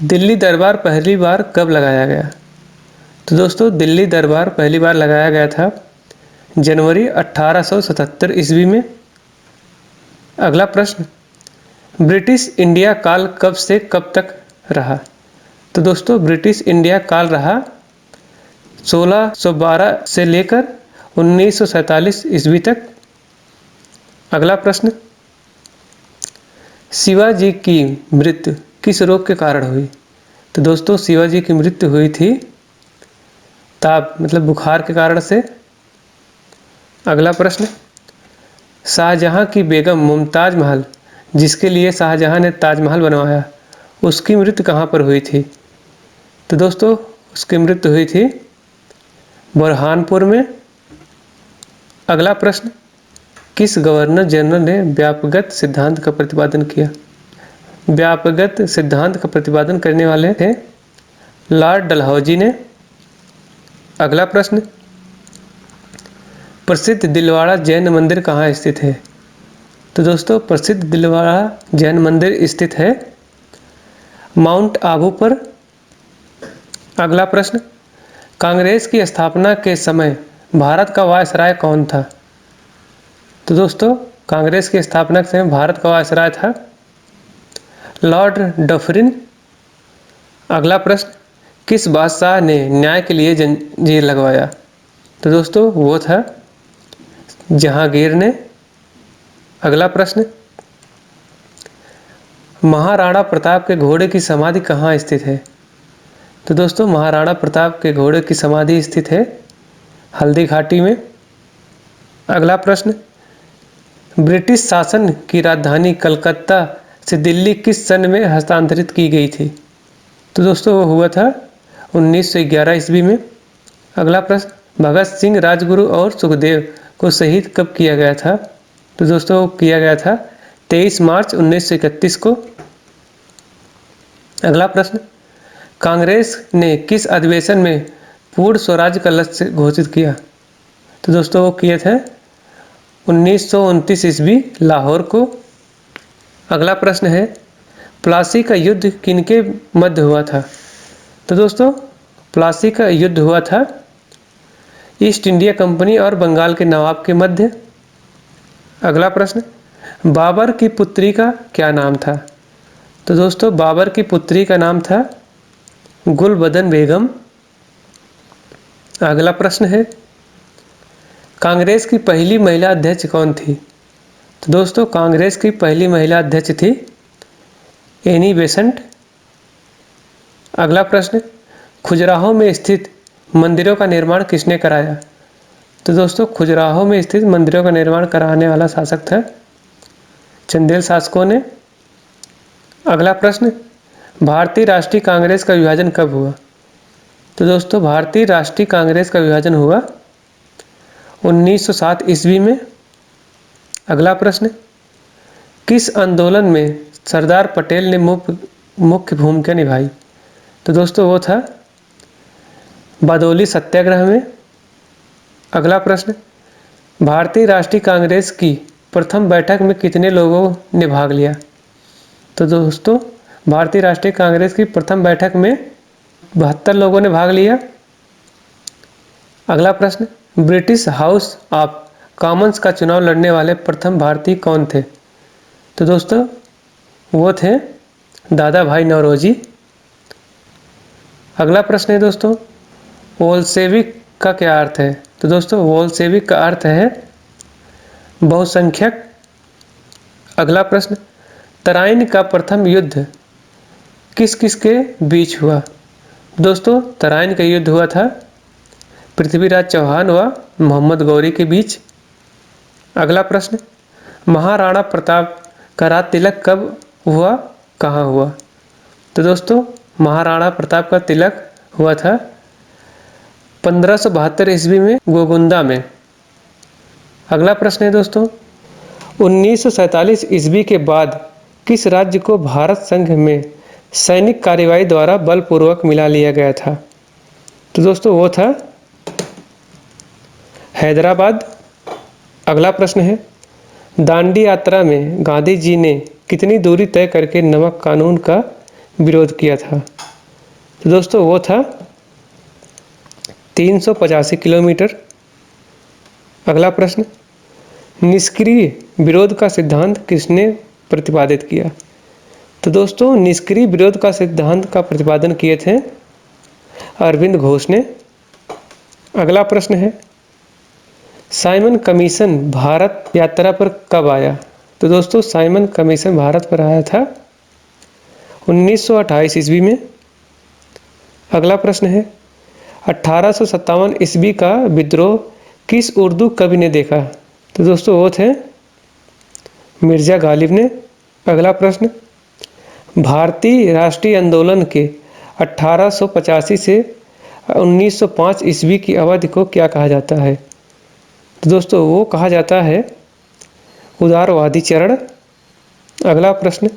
दिल्ली दरबार पहली बार कब लगाया गया? तो दोस्तों दिल्ली दरबार पहली बार लगाया गया था जनवरी 1877 ईस्वी में। अगला प्रश्न, ब्रिटिश इंडिया काल कब से कब तक रहा? तो दोस्तों ब्रिटिश इंडिया काल रहा 1612 से लेकर 1947 ईस्वी तक। अगला प्रश्न, शिवाजी की मृत्यु किस रोग के कारण हुई? तो दोस्तों शिवाजी की मृत्यु हुई थी ताप मतलब बुखार के कारण से। अगला प्रश्न, शाहजहां की बेगम मुमताज महल जिसके लिए शाहजहां ने ताजमहल बनवाया उसकी मृत्यु कहाँ पर हुई थी? तो दोस्तों उसकी मृत्यु हुई थी बुरहानपुर में। अगला प्रश्न, किस गवर्नर जनरल ने व्यापकगत सिद्धांत का प्रतिपादन किया? व्यापकगत सिद्धांत का प्रतिपादन करने वाले थे लॉर्ड डलहौजी ने। अगला प्रश्न, प्रसिद्ध दिलवाड़ा जैन मंदिर कहाँ स्थित है? तो दोस्तों प्रसिद्ध दिलवाड़ा जैन मंदिर स्थित है माउंट आबू पर। अगला प्रश्न, कांग्रेस की स्थापना के समय भारत का वायसराय कौन था? तो दोस्तों कांग्रेस की स्थापना के समय भारत का वायसराय था लॉर्ड डफरिन। अगला प्रश्न, किस बादशाह ने न्याय के लिए जंजीर लगवाया? तो दोस्तों वो था जहांगीर ने। अगला प्रश्न, महाराणा प्रताप के घोड़े की समाधि कहाँ स्थित है? तो दोस्तों महाराणा प्रताप के घोड़े की समाधि स्थित है हल्दी घाटी में। अगला प्रश्न, ब्रिटिश शासन की राजधानी कलकत्ता से दिल्ली किस सन में हस्तांतरित की गई थी? तो दोस्तों वो हुआ था 1911 ईस्वी में। अगला प्रश्न, भगत सिंह, राजगुरु और सुखदेव को शहीद कब किया गया था? तो दोस्तों किया गया था 23 मार्च 1931 को। अगला प्रश्न, कांग्रेस ने किस अधिवेशन में पूर्ण स्वराज का लक्ष्य घोषित किया? तो दोस्तों वो किए थे 1929 ईस्वी लाहौर को। अगला प्रश्न है, प्लासी का युद्ध किनके मध्य हुआ था? तो दोस्तों प्लासी का युद्ध हुआ था ईस्ट इंडिया कंपनी और बंगाल के नवाब के मध्य। अगला प्रश्न, बाबर की पुत्री का क्या नाम था? तो दोस्तों बाबर की पुत्री का नाम था गुलबदन बेगम। अगला प्रश्न है, कांग्रेस की पहली महिला अध्यक्ष कौन थी? तो दोस्तों कांग्रेस की पहली महिला अध्यक्ष थी एनी बेसेंट। अगला प्रश्न, खजुराहो में स्थित मंदिरों का निर्माण किसने कराया? तो दोस्तों खजुराहो में स्थित मंदिरों का निर्माण कराने वाला शासक था चंदेल शासकों ने। अगला प्रश्न, भारतीय राष्ट्रीय कांग्रेस का विभाजन कब हुआ? तो दोस्तों भारतीय राष्ट्रीय कांग्रेस का विभाजन हुआ 1907 ईस्वी में। अगला प्रश्न, किस आंदोलन में सरदार पटेल ने मुख्य भूमिका निभाई? तो दोस्तों वो था बारडोली सत्याग्रह में। अगला प्रश्न, भारतीय राष्ट्रीय कांग्रेस की प्रथम बैठक में कितने लोगों ने भाग लिया? तो दोस्तों भारतीय राष्ट्रीय कांग्रेस की प्रथम बैठक में 72 लोगों ने भाग लिया। अगला प्रश्न, ब्रिटिश हाउस ऑफ कॉमन्स का चुनाव लड़ने वाले प्रथम भारतीय कौन थे? तो दोस्तों वो थे दादा भाई नौरोजी। अगला प्रश्न है दोस्तों, वोल्शेविक का क्या अर्थ है? तो दोस्तों वोल्शेविक का अर्थ है बहुसंख्यक। अगला प्रश्न, तराइन का प्रथम युद्ध किस किस के बीच हुआ? दोस्तों तराइन का युद्ध हुआ था पृथ्वीराज चौहान व मोहम्मद गौरी के बीच। अगला प्रश्न, महाराणा प्रताप का राज तिलक कब हुआ, कहाँ हुआ? तो दोस्तों महाराणा प्रताप का तिलक हुआ था 1572 ईस्वी में गोगुंदा में। अगला प्रश्न है दोस्तों, 1947 ईस्वी के बाद किस राज्य को भारत संघ में सैनिक कार्रवाई द्वारा बलपूर्वक मिला लिया गया था? तो दोस्तों वो था हैदराबाद। अगला प्रश्न है, दांडी यात्रा में गांधी जी ने कितनी दूरी तय करके नमक कानून का विरोध किया था? तो दोस्तों वो था 385 किलोमीटर। अगला प्रश्न, निष्क्रिय विरोध का सिद्धांत किसने प्रतिपादित किया? तो दोस्तों निष्क्रिय विरोध का सिद्धांत का प्रतिपादन किए थे अरविंद घोष ने। अगला प्रश्न है, साइमन कमीशन भारत यात्रा पर कब आया? तो दोस्तों साइमन कमीशन भारत पर आया था 1928 ईस्वी में। अगला प्रश्न है, 1857 ईस्वी का विद्रोह किस उर्दू कवि ने देखा? तो दोस्तों वो थे मिर्जा गालिब ने। अगला प्रश्न, भारतीय राष्ट्रीय आंदोलन के 1885 से 1905 ईस्वी की अवधि को क्या कहा जाता है? तो दोस्तों वो कहा जाता है उदारवादी चरण। अगला प्रश्न,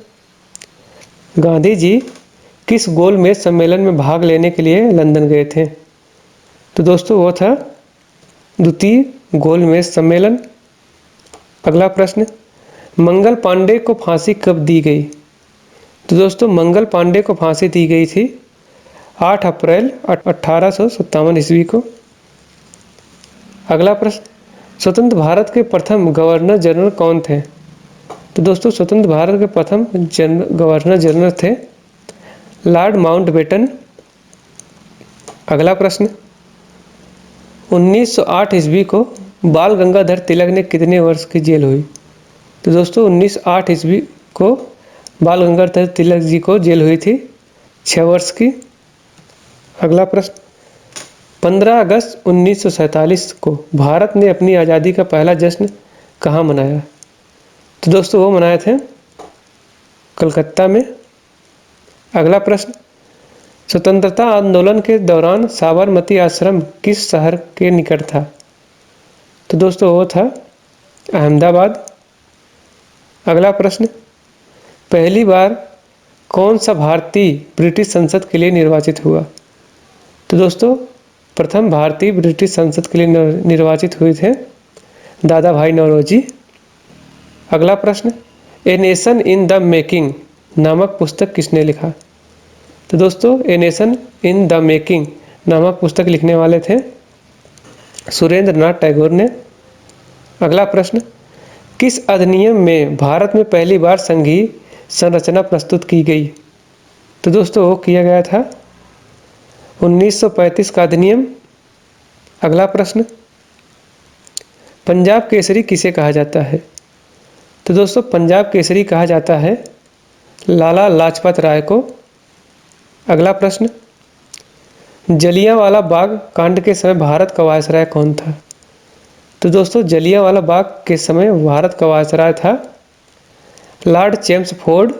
गांधी जी किस गोलमेज सम्मेलन में भाग लेने के लिए लंदन गए थे? तो दोस्तों वो था द्वितीय गोलमेज सम्मेलन। अगला प्रश्न, मंगल पांडे को फांसी कब दी गई? तो दोस्तों मंगल पांडे को फांसी दी गई थी 8 अप्रैल 1857 ईस्वी को। अगला प्रश्न, स्वतंत्र भारत के प्रथम गवर्नर जनरल कौन थे? तो दोस्तों स्वतंत्र भारत के प्रथम गवर्नर जनरल थे लॉर्ड माउंटबेटन। अगला प्रश्न, 1908 ईस्वी को बाल गंगाधर तिलक ने कितने वर्ष की जेल हुई? तो दोस्तों 1908 ईस्वी को बाल गंगाधर तिलक जी को जेल हुई थी 6 वर्ष की। अगला प्रश्न, 15 अगस्त 1947 को भारत ने अपनी आज़ादी का पहला जश्न कहाँ मनाया? तो दोस्तों वो मनाए थे कलकत्ता में। अगला प्रश्न, स्वतंत्रता आंदोलन के दौरान साबरमती आश्रम किस शहर के निकट था? तो दोस्तों वो था अहमदाबाद। अगला प्रश्न, पहली बार कौन सा भारतीय ब्रिटिश संसद के लिए निर्वाचित हुआ? तो दोस्तों प्रथम भारतीय ब्रिटिश संसद के लिए निर्वाचित हुए थे दादा भाई नौरोजी। अगला प्रश्न, a nation in the making नामक पुस्तक किसने लिखा? तो दोस्तों a nation in the making नामक पुस्तक लिखने वाले थे सुरेंद्र नाथ टैगोर ने। अगला प्रश्न, किस अधिनियम में भारत में पहली बार संघीय संरचना प्रस्तुत की गई? तो दोस्तों वो किया गया था 1935 का अधिनियम। अगला प्रश्न, पंजाब केसरी किसे कहा जाता है? तो दोस्तों पंजाब केसरी कहा जाता है लाला लाजपत राय को। अगला प्रश्न, जलियांवाला बाग कांड के समय भारत का वायसराय कौन था? तो दोस्तों जलियांवाला बाग के समय भारत का वायसराय था लॉर्ड चेम्सफोर्ड।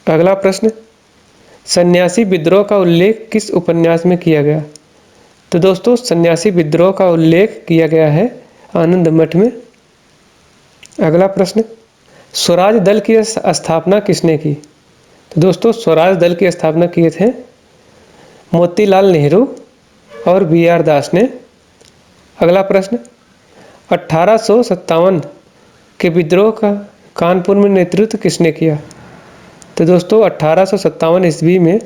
अगला प्रश्न, सन्यासी विद्रोह का उल्लेख किस उपन्यास में किया गया? तो दोस्तों सन्यासी विद्रोह का उल्लेख किया गया है आनंद मठ में। अगला प्रश्न, स्वराज दल की स्थापना किसने की? तो दोस्तों स्वराज दल की स्थापना किए थे मोतीलाल नेहरू और बी.आर. दास ने। अगला प्रश्न, 1857 के विद्रोह का कानपुर में नेतृत्व किसने किया? तो दोस्तों 1857 ईस्वी में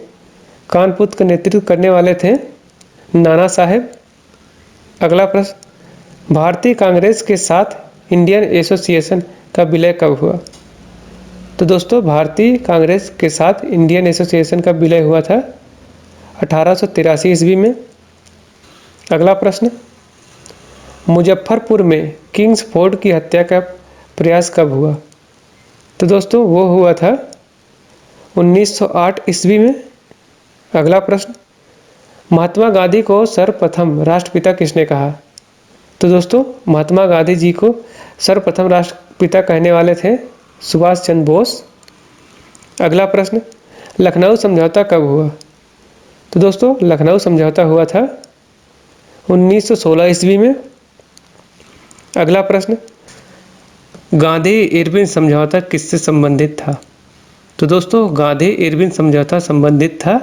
कानपुर का नेतृत्व करने वाले थे नाना साहेब। अगला प्रश्न, भारतीय कांग्रेस के साथ इंडियन एसोसिएशन का विलय कब हुआ? तो दोस्तों भारतीय कांग्रेस के साथ इंडियन एसोसिएशन का विलय हुआ था 1883 ईस्वी में। अगला प्रश्न, मुजफ्फरपुर में किंग्स फोर्ड की हत्या का प्रयास कब हुआ? तो दोस्तों वो हुआ था 1908 ईस्वी में। अगला प्रश्न, महात्मा गांधी को सर्वप्रथम राष्ट्रपिता किसने कहा? तो दोस्तों महात्मा गांधी जी को सर्वप्रथम राष्ट्रपिता कहने वाले थे सुभाष चंद्र बोस। अगला प्रश्न, लखनऊ समझौता कब हुआ? तो दोस्तों लखनऊ समझौता हुआ था 1916 ईस्वी में। अगला प्रश्न, गांधी इरविन समझौता किससे संबंधित था? तो दोस्तों गांधी इरविन समझौता संबंधित था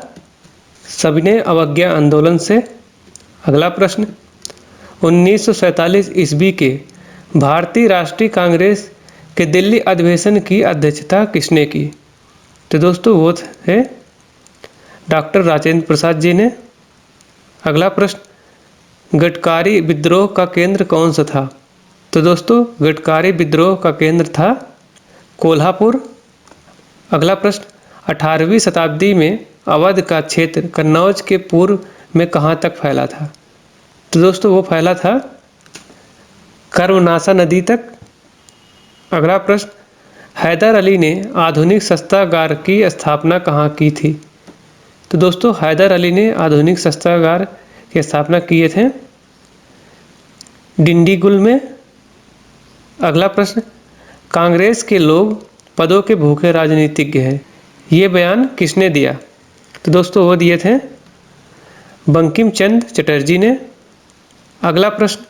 सविनय अवज्ञा आंदोलन से। अगला प्रश्न, 1947 ईस्वी के भारतीय राष्ट्रीय कांग्रेस के दिल्ली अधिवेशन की अध्यक्षता किसने की? तो दोस्तों वो थे डॉक्टर राजेंद्र प्रसाद जी ने। अगला प्रश्न, गटकारी विद्रोह का केंद्र कौन सा था? तो दोस्तों गटकारी विद्रोह का केंद्र था कोल्हापुर। अगला प्रश्न, 18वीं शताब्दी में अवध का क्षेत्र कन्नौज के पूर्व में कहाँ तक फैला था? तो दोस्तों वो फैला था कर्मनाशा नदी तक। अगला प्रश्न, हैदर अली ने आधुनिक शस्त्रागार की स्थापना कहाँ की थी? तो दोस्तों हैदर अली ने आधुनिक शस्त्रागार की स्थापना किए थे डिंडीगुल में। अगला प्रश्न, कांग्रेस के लोग पदों के भूखे राजनीतिज्ञ हैं, ये बयान किसने दिया? तो दोस्तों वो दिए थे बंकिम चंद्र चटर्जी ने। अगला प्रश्न,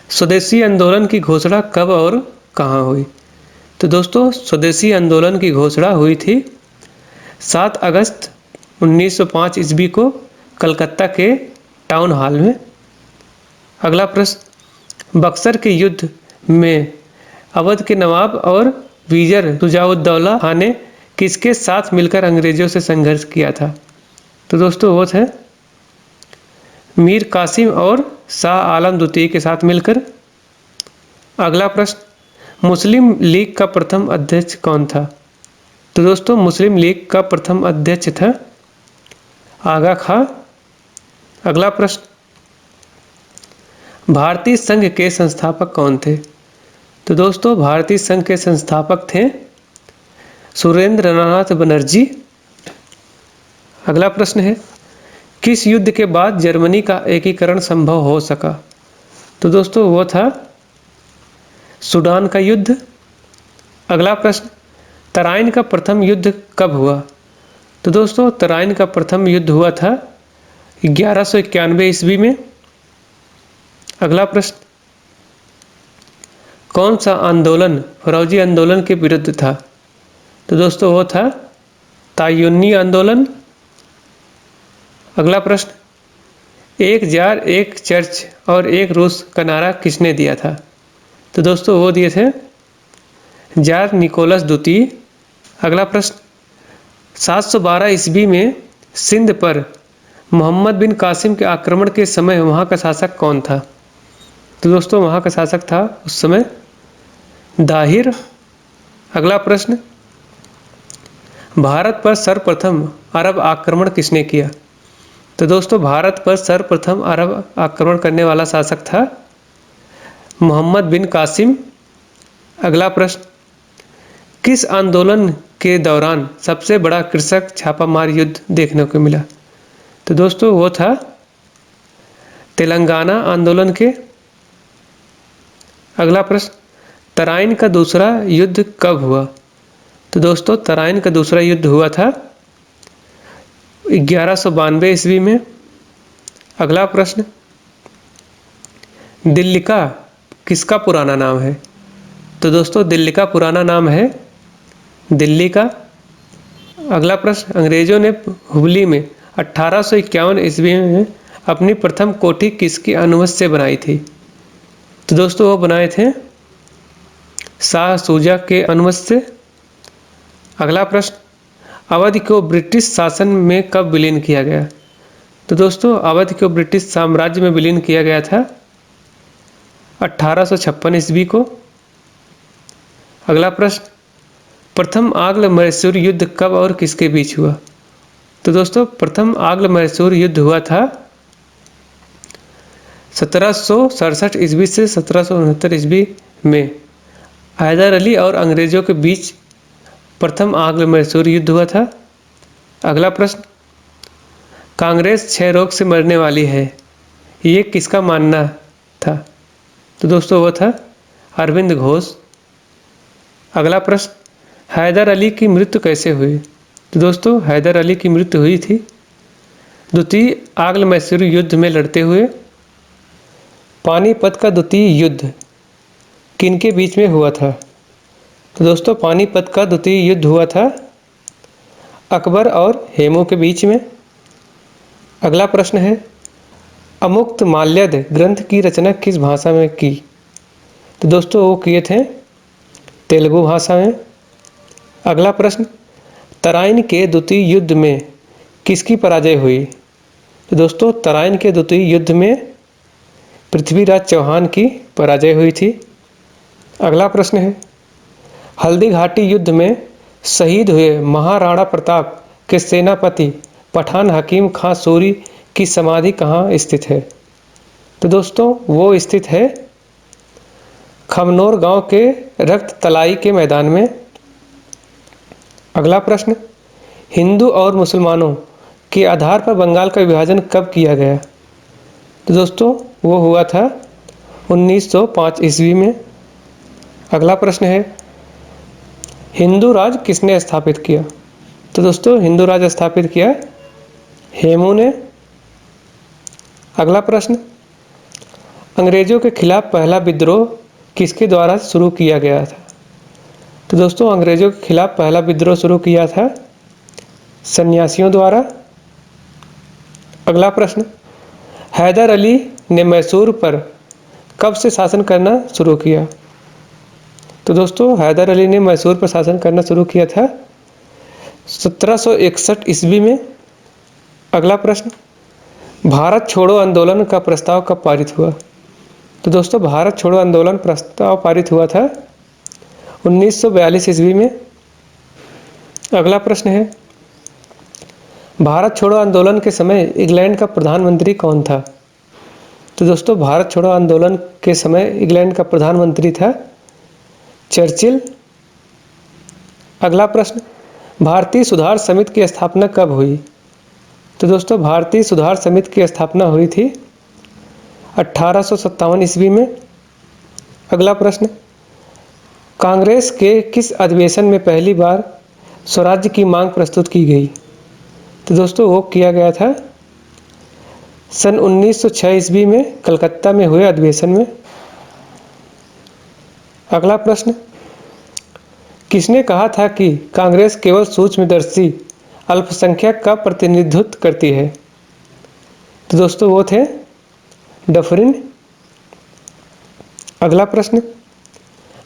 स्वदेशी आंदोलन की घोषणा कब और कहाँ हुई? तो दोस्तों स्वदेशी आंदोलन की घोषणा हुई थी 7 अगस्त 1905 ईस्वी को कलकत्ता के टाउन हॉल में। अगला प्रश्न, बक्सर के युद्ध में अवध के नवाब और विजय शुजाउद्दौला खान ने किसके साथ मिलकर अंग्रेजों से संघर्ष किया था? तो दोस्तों वो थे मीर कासिम और शाह आलम द्वितीय के साथ मिलकर। अगला प्रश्न, मुस्लिम लीग का प्रथम अध्यक्ष कौन था? तो दोस्तों मुस्लिम लीग का प्रथम अध्यक्ष था आगा खां। अगला प्रश्न, भारतीय संघ के संस्थापक कौन थे? तो दोस्तों भारतीय संघ के संस्थापक थे सुरेंद्रनाथ बनर्जी। अगला प्रश्न है, किस युद्ध के बाद जर्मनी का एकीकरण संभव हो सका? तो दोस्तों वो था सूडान का युद्ध। अगला प्रश्न, तराइन का प्रथम युद्ध कब हुआ? तो दोस्तों तराइन का प्रथम युद्ध हुआ था 1191 ईस्वी में। अगला प्रश्न, कौन सा आंदोलन फौजी आंदोलन के विरुद्ध था? तो दोस्तों वो था तायुन्नी आंदोलन। अगला प्रश्न, एक जार एक चर्च और एक रूस का नारा किसने दिया था? तो दोस्तों वो दिए थे जार निकोलस द्वितीय। अगला प्रश्न, 712 ईस्वी में सिंध पर मोहम्मद बिन कासिम के आक्रमण के समय वहाँ का शासक कौन था? तो दोस्तों वहाँ का शासक था उस समय दाहिर। अगला प्रश्न, भारत पर सर्वप्रथम अरब आक्रमण किसने किया? तो दोस्तों भारत पर सर्वप्रथम अरब आक्रमण करने वाला शासक था मोहम्मद बिन कासिम। अगला प्रश्न, किस आंदोलन के दौरान सबसे बड़ा कृषक छापामार युद्ध देखने को मिला? तो दोस्तों वो था तेलंगाना आंदोलन के। अगला प्रश्न, तराइन का दूसरा युद्ध कब हुआ? तो दोस्तों तराइन का दूसरा युद्ध हुआ था 1192 ईस्वी में। अगला प्रश्न, दिल्ली का किसका पुराना नाम है? तो दोस्तों दिल्ली का पुराना नाम है दिल्ली का। अगला प्रश्न, अंग्रेजों ने हुबली में 1851 ईस्वी में अपनी प्रथम कोठी किसकी अनुमति से बनाई थी? तो दोस्तों वो बनाए थे शाह सूजा के अनुमति से। अगला प्रश्न, अवध को ब्रिटिश शासन में कब विलीन किया गया? तो दोस्तों अवध को ब्रिटिश साम्राज्य में विलीन किया गया था 1856 ईस्वी को। अगला प्रश्न, प्रथम आंग्ल मैसूर युद्ध कब और किसके बीच हुआ? तो दोस्तों प्रथम आंग्ल मैसूर युद्ध हुआ था 1767 ईस्वी से 1769 ईस्वी में हैदर अली और अंग्रेजों के बीच प्रथम आंग्ल मैसूर युद्ध हुआ था। अगला प्रश्न, कांग्रेस क्षय रोग से मरने वाली है, ये किसका मानना था? तो दोस्तों वो था अरविंद घोष। अगला प्रश्न, हैदर अली की मृत्यु कैसे हुई? तो दोस्तों हैदर अली की मृत्यु हुई थी द्वितीय आंग्ल मैसूर युद्ध में लड़ते हुए। पानीपत का द्वितीय युद्ध किनके बीच में हुआ था? तो दोस्तों पानीपत का द्वितीय युद्ध हुआ था अकबर और हेमू के बीच में। अगला प्रश्न है, अमुक्त माल्यद ग्रंथ की रचना किस भाषा में की? तो दोस्तों वो किए थे तेलुगु भाषा में। अगला प्रश्न, तराइन के द्वितीय युद्ध में किसकी पराजय हुई? तो दोस्तों तराइन के द्वितीय युद्ध में पृथ्वीराज चौहान की पराजय हुई थी। अगला प्रश्न है, हल्दी घाटी युद्ध में शहीद हुए महाराणा प्रताप के सेनापति पठान हकीम खां सूरी की समाधि कहाँ स्थित है? तो दोस्तों वो स्थित है खमनोर गांव के रक्त तलाई के मैदान में। अगला प्रश्न, हिंदू और मुसलमानों के आधार पर बंगाल का विभाजन कब किया गया? तो दोस्तों वो हुआ था 1905 ईस्वी में। अगला प्रश्न है, हिंदू राज किसने स्थापित किया? तो दोस्तों हिंदू राज स्थापित किया हेमू ने। अगला प्रश्न, अंग्रेजों के खिलाफ पहला विद्रोह किसके द्वारा शुरू किया गया था? तो दोस्तों अंग्रेजों के खिलाफ पहला विद्रोह शुरू किया था सन्यासियों द्वारा। अगला प्रश्न, हैदर अली ने मैसूर पर कब से शासन करना शुरू किया? तो दोस्तों हैदर अली ने मैसूर पर शासन करना शुरू किया था 1761 ईस्वी में। अगला प्रश्न, भारत छोड़ो आंदोलन का प्रस्ताव कब पारित हुआ? तो दोस्तों भारत छोड़ो आंदोलन प्रस्ताव पारित हुआ था 1942 ईस्वी में। अगला प्रश्न है, भारत छोड़ो आंदोलन के समय इंग्लैंड का प्रधानमंत्री कौन था? तो दोस्तों भारत छोड़ो आंदोलन के समय इंग्लैंड का प्रधानमंत्री था चर्चिल। अगला प्रश्न, भारतीय सुधार समिति की स्थापना कब हुई? तो दोस्तों भारतीय सुधार समिति की स्थापना हुई थी 1857 ईस्वी में। अगला प्रश्न, कांग्रेस के किस अधिवेशन में पहली बार स्वराज्य की मांग प्रस्तुत की गई? तो दोस्तों वो किया गया था सन 1906 ईस्वी में कलकत्ता में हुए अधिवेशन में। अगला प्रश्न, किसने कहा था कि कांग्रेस केवल सूक्ष्मदर्शी अल्पसंख्यक का प्रतिनिधित्व करती है? तो दोस्तों वो थे डफरिन। अगला प्रश्न,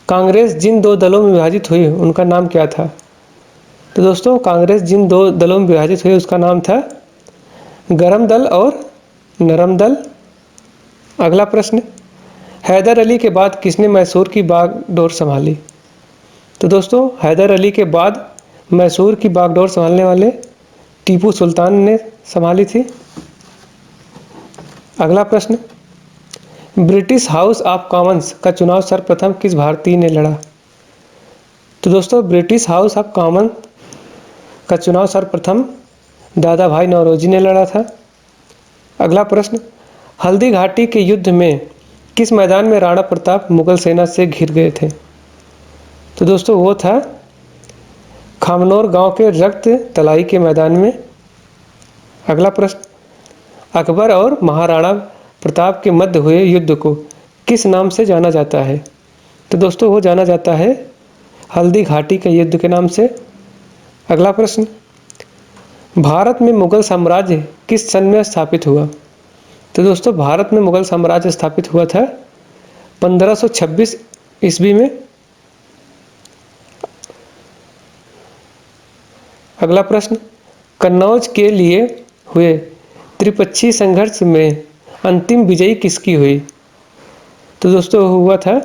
कांग्रेस जिन दो दलों में विभाजित हुई उनका नाम क्या था? तो दोस्तों कांग्रेस जिन दो दलों में विभाजित हुई उसका नाम था गरम दल और नरम दल। अगला प्रश्न, हैदर अली के बाद किसने मैसूर की बागडोर संभाली? तो दोस्तों हैदर अली के बाद मैसूर की बागडोर संभालने वाले टीपू सुल्तान ने संभाली थी। अगला प्रश्न, ब्रिटिश हाउस ऑफ कॉमन्स का चुनाव सर्वप्रथम किस भारतीय ने लड़ा? तो दोस्तों ब्रिटिश हाउस ऑफ कॉमन्स का चुनाव सर्वप्रथम दादा भाई नौरोजी ने लड़ा था। अगला प्रश्न, हल्दी घाटी के युद्ध में किस मैदान में राणा प्रताप मुगल सेना से घिर गए थे? तो दोस्तों वो था खामनोर गांव के रक्त तलाई के मैदान में। अगला प्रश्न, अकबर और महाराणा प्रताप के मध्य हुए युद्ध को किस नाम से जाना जाता है? तो दोस्तों वो जाना जाता है हल्दी घाटी के युद्ध के नाम से। अगला प्रश्न, भारत में मुगल साम्राज्य किस सन में स्थापित हुआ? तो दोस्तों भारत में मुगल साम्राज्य स्थापित हुआ था 1526 ईस्वी में। अगला प्रश्न, कन्नौज के लिए हुए त्रिपक्षीय संघर्ष में अंतिम विजयी किसकी हुई? तो दोस्तों हुआ था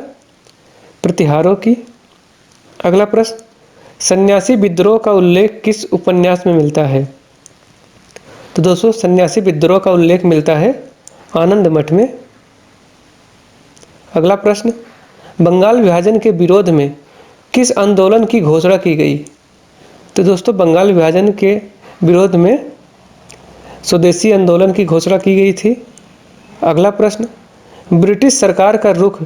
प्रतिहारों की। अगला प्रश्न, सन्यासी विद्रोह का उल्लेख किस उपन्यास में मिलता है? तो दोस्तों सन्यासी विद्रोह का उल्लेख मिलता है आनंद मठ में। अगला प्रश्न, बंगाल विभाजन के विरोध में किस आंदोलन की घोषणा की गई? तो दोस्तों बंगाल विभाजन के विरोध में स्वदेशी आंदोलन की घोषणा की गई थी। अगला प्रश्न, ब्रिटिश सरकार का रुख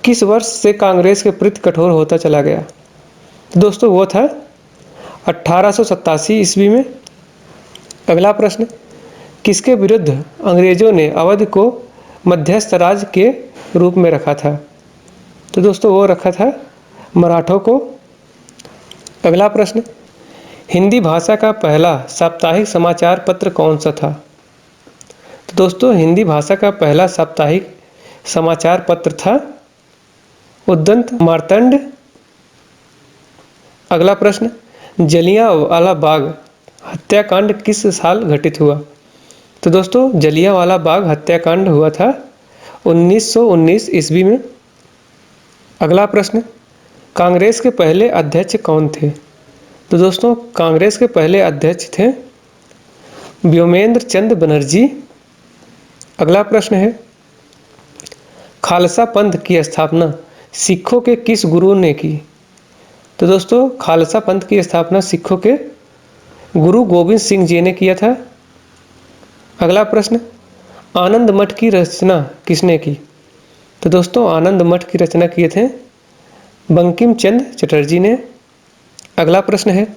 किस वर्ष से कांग्रेस के प्रति कठोर होता चला गया? तो दोस्तों वो था 1887 ईस्वी में। अगला प्रश्न, किसके विरुद्ध अंग्रेजों ने अवध को मध्यस्थ राज्य के रूप में रखा था? तो दोस्तों वो रखा था मराठों को। अगला प्रश्न, हिंदी भाषा का पहला साप्ताहिक समाचार पत्र कौन सा था? तो दोस्तों हिंदी भाषा का पहला साप्ताहिक समाचार पत्र था उद्दंत मार्तंड। अगला प्रश्न, जलियांवाला बाग हत्याकांड किस साल घटित हुआ? तो दोस्तों जलियांवाला बाग हत्याकांड हुआ था 1919 ईस्वी में। अगला प्रश्न, कांग्रेस के पहले अध्यक्ष कौन थे? तो दोस्तों कांग्रेस के पहले अध्यक्ष थे व्योमेंद्र चंद बनर्जी। अगला प्रश्न है, खालसा पंथ की स्थापना सिखों के किस गुरु ने की? तो दोस्तों खालसा पंथ की स्थापना सिखों के गुरु गोविंद सिंह जी ने किया था। अगला प्रश्न, आनंद मठ की रचना किसने की? तो दोस्तों आनंद मठ की रचना किए थे बंकिम चंद्र चटर्जी ने। अगला प्रश्न है,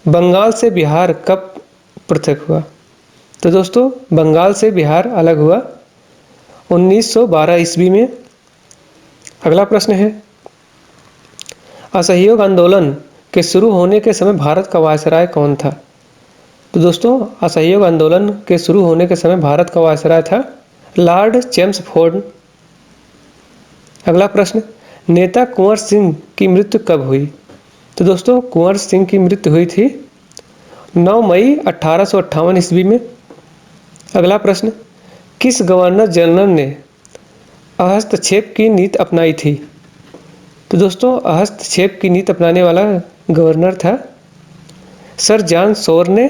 बंगाल से बिहार कब पृथक हुआ? तो दोस्तों बंगाल से बिहार अलग हुआ 1912 ईस्वी में। अगला प्रश्न है, असहयोग आंदोलन के शुरू होने के समय भारत का वायसराय कौन था? तो दोस्तों असहयोग आंदोलन के शुरू होने के समय भारत का वायसराय था लॉर्ड चेम्सफोर्ड। अगला प्रश्न, नेता कुंवर सिंह की मृत्यु कब हुई? तो दोस्तों कुंवर सिंह की मृत्यु हुई थी 9 मई 1858 ईस्वी में। अगला प्रश्न, किस गवर्नर जनरल ने हस्तक्षेप की नीति अपनाई थी? तो दोस्तों हस्तक्षेप की नीति अपनाने वाला गवर्नर था सर जॉन शोर ने।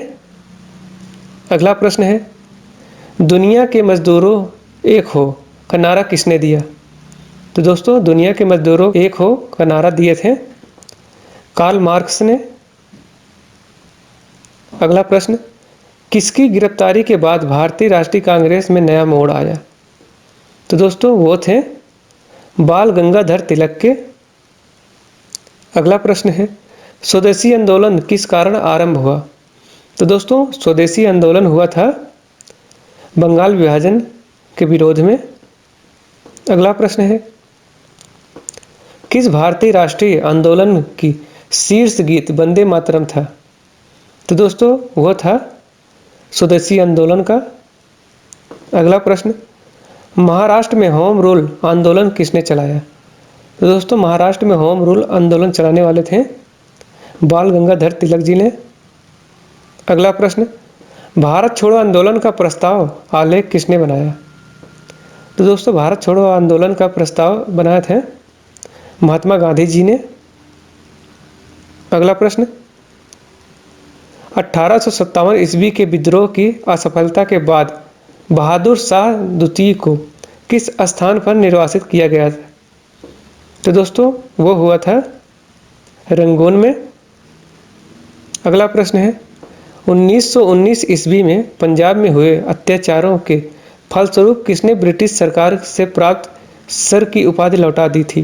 अगला प्रश्न है, दुनिया के मजदूरों एक हो का नारा किसने दिया? तो दोस्तों दुनिया के मजदूरों एक हो का नारा दिए थे कार्ल मार्क्स ने। अगला प्रश्न, किसकी गिरफ्तारी के बाद भारतीय राष्ट्रीय कांग्रेस में नया मोड़ आया? तो दोस्तों वो थे बाल गंगाधर तिलक के। अगला प्रश्न है, स्वदेशी आंदोलन किस कारण आरंभ हुआ? तो दोस्तों स्वदेशी आंदोलन हुआ था बंगाल विभाजन के विरोध में। अगला प्रश्न है, किस भारतीय राष्ट्रीय आंदोलन की शीर्ष गीत वंदे मातरम था? तो दोस्तों वो था स्वदेशी आंदोलन का। अगला प्रश्न, महाराष्ट्र में होम रूल आंदोलन किसने चलाया? तो दोस्तों महाराष्ट्र में होम रूल आंदोलन चलाने वाले थे बाल गंगाधर तिलक जी ने। अगला प्रश्न, भारत छोड़ो आंदोलन का प्रस्ताव आलेख किसने बनाया? तो दोस्तों भारत छोड़ो आंदोलन का प्रस्ताव बनाए थे महात्मा गांधी जी ने। अगला प्रश्न, 1857 ईस्वी के विद्रोह की असफलता के बाद बहादुर शाह द्वितीय को किस स्थान पर निर्वासित किया गया था? तो दोस्तों वो हुआ था रंगून में। अगला प्रश्न है, 1919 ईस्वी में पंजाब में हुए अत्याचारों के फलस्वरूप किसने ब्रिटिश सरकार से प्राप्त सर की उपाधि लौटा दी थी?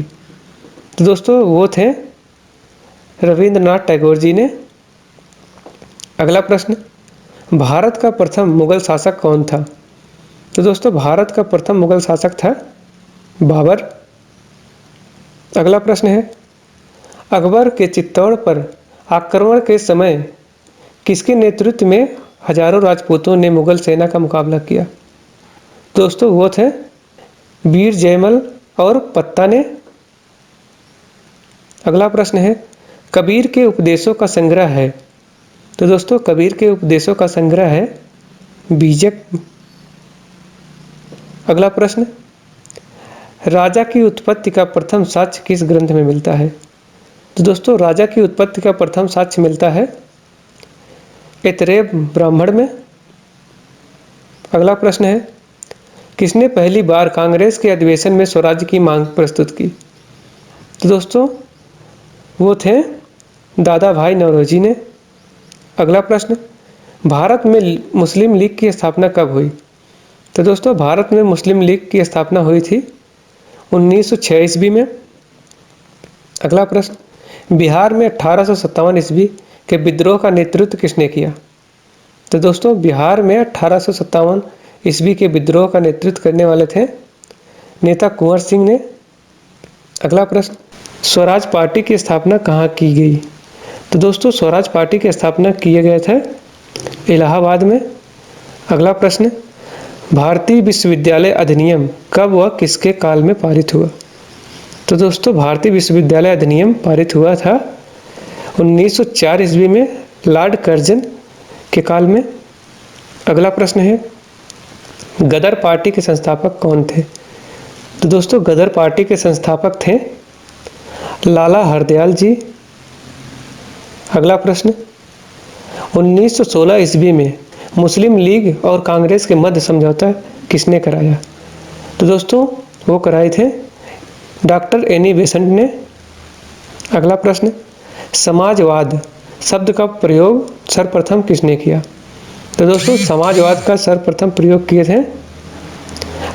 तो दोस्तों वो थे रविंद्रनाथ टैगोर जी ने। अगला प्रश्न, भारत का प्रथम मुगल शासक कौन था? तो दोस्तों भारत का प्रथम मुगल शासक था बाबर। अगला प्रश्न है, अकबर के चित्तौड़ पर आक्रमण के समय किसके नेतृत्व में हजारों राजपूतों ने मुगल सेना का मुकाबला किया? दोस्तों वो थे वीर जयमल और पत्ता ने। अगला प्रश्न है, कबीर के उपदेशों का संग्रह है? तो दोस्तों कबीर के उपदेशों का संग्रह है बीजक। अगला प्रश्न, राजा की उत्पत्ति का प्रथम साक्ष्य किस ग्रंथ में मिलता है? तो दोस्तों राजा की उत्पत्ति का प्रथम साक्ष्य मिलता है ऐतरेय ब्राह्मण में। अगला प्रश्न है, किसने पहली बार कांग्रेस के अधिवेशन में स्वराज्य की मांग प्रस्तुत की? तो दोस्तों वो थे दादा भाई नौरोजी ने। अगला प्रश्न, भारत में मुस्लिम लीग की स्थापना कब हुई? तो दोस्तों भारत में मुस्लिम लीग की स्थापना हुई थी 1906 ईस्वी में। अगला प्रश्न, बिहार में 1857 ईस्वी के विद्रोह का नेतृत्व किसने किया? तो दोस्तों बिहार में 1857 ईस्वी के विद्रोह का नेतृत्व करने वाले थे नेता कुंवर सिंह ने। अगला प्रश्न, स्वराज पार्टी की स्थापना कहाँ की गई? तो दोस्तों स्वराज पार्टी की स्थापना किए गए थे इलाहाबाद में। अगला प्रश्न, भारतीय विश्वविद्यालय अधिनियम कब व किसके काल में पारित हुआ? तो दोस्तों भारतीय विश्वविद्यालय अधिनियम पारित हुआ था 1904 ईस्वी में लॉर्ड कर्जन के काल में। अगला प्रश्न है, गदर पार्टी के संस्थापक कौन थे? तो दोस्तों गदर पार्टी के संस्थापक थे लाला हरदयाल जी। अगला प्रश्न, 1916 ईस्वी में मुस्लिम लीग और कांग्रेस के मध्य समझौता किसने कराया? तो दोस्तों वो कराए थे डॉक्टर एनी बेसेंट ने। अगला प्रश्न, समाजवाद शब्द का प्रयोग सर्वप्रथम किसने किया? तो दोस्तों समाजवाद का सर्वप्रथम प्रयोग किए थे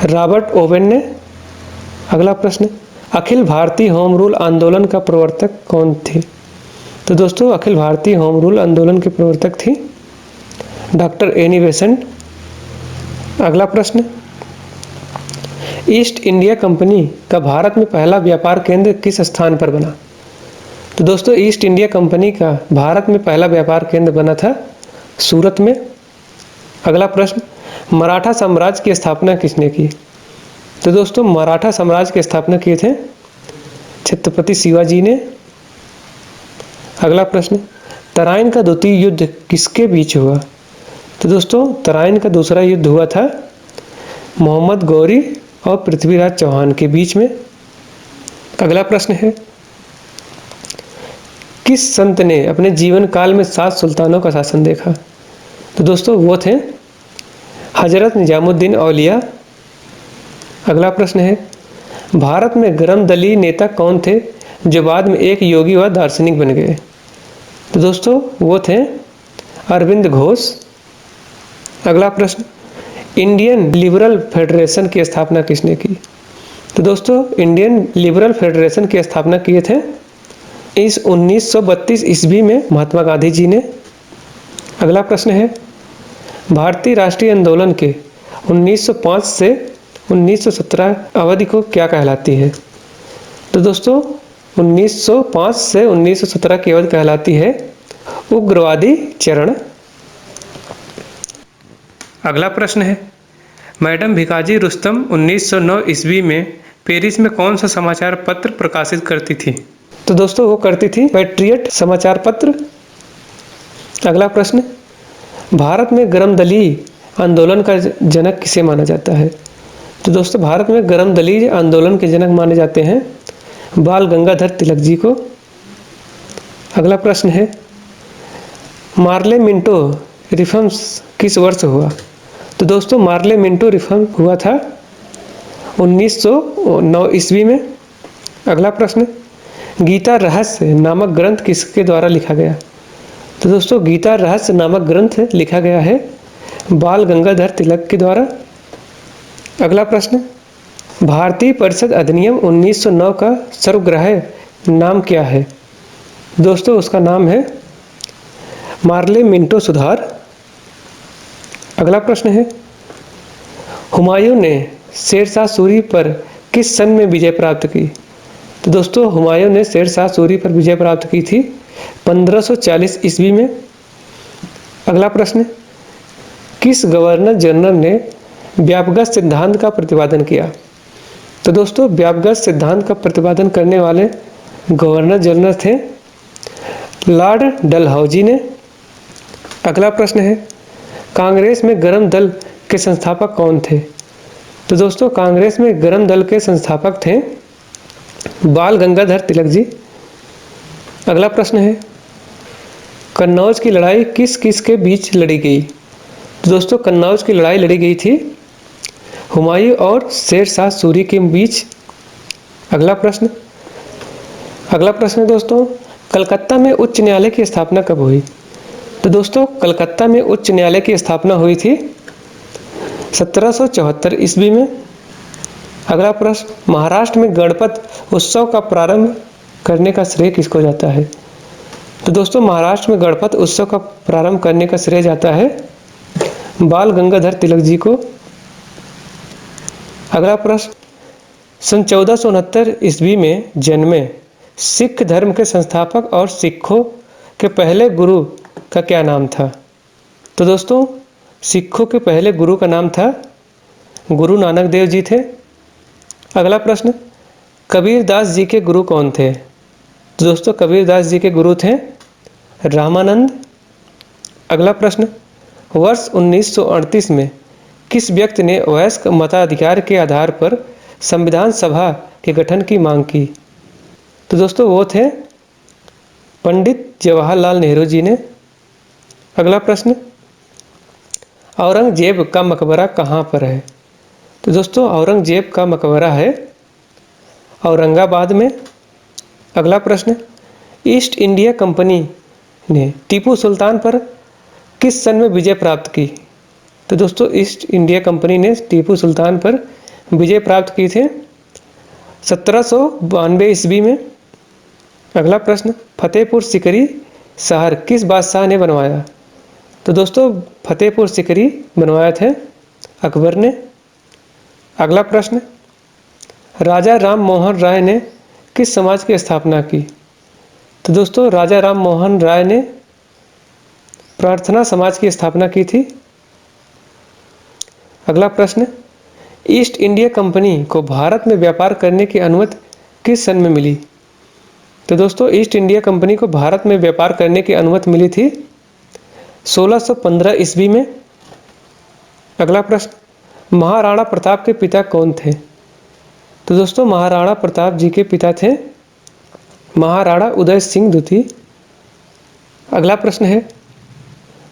रॉबर्ट ओवेन ने। अगला प्रश्न, अखिल भारतीय होम रूल आंदोलन का प्रवर्तक कौन थे? तो दोस्तों अखिल भारतीय होम रूल आंदोलन के प्रवर्तक थी डॉक्टर एनी बेसेंट। अगला प्रश्न, ईस्ट इंडिया कंपनी का भारत में पहला व्यापार केंद्र किस स्थान पर बना? तो दोस्तों ईस्ट इंडिया कंपनी का भारत में पहला व्यापार केंद्र बना था सूरत में। अगला प्रश्न, मराठा साम्राज्य की स्थापना किसने की? तो दोस्तों मराठा साम्राज्य की स्थापना किए थे छत्रपति शिवाजी ने। अगला प्रश्न, तराइन का द्वितीय युद्ध किसके बीच हुआ? तो दोस्तों तराइन का दूसरा युद्ध हुआ था मोहम्मद गौरी और पृथ्वीराज चौहान के बीच में। अगला प्रश्न है, किस संत ने अपने जीवन काल में 7 सुल्तानों का शासन देखा? तो दोस्तों वो थे हजरत निजामुद्दीन औलिया। अगला प्रश्न है, भारत में गर्मदली नेता कौन थे जो बाद में एक योगी व दार्शनिक बन गए? तो दोस्तों वो थे अरविंद घोष। अगला प्रश्न, इंडियन लिबरल फेडरेशन की स्थापना किसने की? तो दोस्तों इंडियन लिबरल फेडरेशन की स्थापना किए थे इस 1932 ईस्वी में महात्मा गांधी जी ने। अगला प्रश्न है, भारतीय राष्ट्रीय आंदोलन के 1905 से 1917 अवधि को क्या कहलाती है? तो दोस्तों 1905 से 1917 की अवधि कहलाती है उग्रवादी चरण। अगला प्रश्न है, मैडम भिकाजी रुस्तम 1909 ईस्वी में पेरिस में कौन सा समाचार पत्र प्रकाशित करती थी? तो दोस्तों वो करती थी पैट्रियट समाचार पत्र। अगला प्रश्न, भारत में गर्मदली आंदोलन का जनक किसे माना जाता है? तो दोस्तों भारत में गर्मदली आंदोलन के जनक माने जाते हैं बाल गंगाधर तिलक जी को। अगला प्रश्न है, मार्ले मिंटो रिफॉर्म्स किस वर्ष हुआ? तो दोस्तों मार्ले मिंटो रिफॉर्म हुआ था 1909 ईस्वी में। अगला प्रश्न, गीता रहस्य नामक ग्रंथ किसके द्वारा लिखा गया? तो दोस्तों गीता रहस्य नामक ग्रंथ लिखा गया है बाल गंगाधर तिलक के द्वारा। अगला प्रश्न, भारतीय परिषद अधिनियम 1909 का सर्वग्राह्य नाम क्या है? दोस्तों उसका नाम है मार्ले मिंटो सुधार। अगला प्रश्न है, हुमायूं ने शेरशाह सूरी पर किस सन में विजय प्राप्त की? तो दोस्तों हुमायूं ने शेरशाह सूरी पर विजय प्राप्त की थी 1540 ईस्वी में। अगला प्रश्न, किस गवर्नर जनरल ने व्यापगत सिद्धांत का प्रतिपादन किया? तो दोस्तों व्यापगत सिद्धांत का प्रतिपादन करने वाले गवर्नर जनरल थे लॉर्ड डलहौजी ने। अगला प्रश्न है, कांग्रेस में गरम दल के संस्थापक कौन थे? तो दोस्तों कांग्रेस में गरम दल के संस्थापक थे बाल गंगाधर तिलक जी। अगला प्रश्न है, कन्नौज की लड़ाई किस किस के बीच लड़ी गई? तो दोस्तों कन्नौज की लड़ाई लड़ी गई थी हुमायूं और शेरशाह सूरी के बीच। अगला प्रश्न है दोस्तों, कलकत्ता में उच्च न्यायालय की स्थापना कब हुई? तो दोस्तों कलकत्ता में उच्च न्यायालय की स्थापना हुई थी 1774 ईस्वी में। अगला प्रश्न, महाराष्ट्र में गणपत उत्सव का प्रारंभ करने का श्रेय किसको जाता है? तो दोस्तों महाराष्ट्र में गणपत उत्सव का प्रारंभ करने का श्रेय जाता है बाल गंगाधर तिलक जी को। अगला प्रश्न, सन 1469 ईस्वी में जन्मे सिख धर्म के संस्थापक और सिखों के पहले गुरु का क्या नाम था? तो दोस्तों सिखों के पहले गुरु का नाम था गुरु नानक देव जी थे। अगला प्रश्न, कबीरदास जी के गुरु कौन थे? तो दोस्तों कबीरदास जी के गुरु थे रामानंद। अगला प्रश्न, वर्ष 1938 में किस व्यक्ति ने वयस्क मताधिकार के आधार पर संविधान सभा के गठन की मांग की? तो दोस्तों वो थे पंडित जवाहरलाल नेहरू जी ने। अगला प्रश्न, औरंगजेब का मकबरा कहाँ पर है? तो दोस्तों औरंगजेब का मकबरा है औरंगाबाद में। अगला प्रश्न, ईस्ट इंडिया कंपनी ने टीपू सुल्तान पर किस सन में विजय प्राप्त की? तो दोस्तों ईस्ट इंडिया कंपनी ने टीपू सुल्तान पर विजय प्राप्त की थे 1792 ईस्वी में। अगला प्रश्न, फतेहपुर सीकरी शहर किस बादशाह ने बनवाया? तो दोस्तों फतेहपुर सीकरी बनवाया थे अकबर ने। अगला प्रश्न, राजा राम मोहन राय ने किस समाज की स्थापना की? तो दोस्तों राजा राम मोहन राय ने प्रार्थना समाज की स्थापना की थी। अगला प्रश्न, ईस्ट इंडिया कंपनी को भारत में व्यापार करने की अनुमति किस सन में मिली? तो दोस्तों ईस्ट इंडिया कंपनी को भारत में व्यापार करने की अनुमति मिली थी 1615 ईस्वी में। अगला प्रश्न, महाराणा प्रताप के पिता कौन थे? तो दोस्तों महाराणा प्रताप जी के पिता थे महाराणा उदय सिंह द्वितीय। अगला प्रश्न है,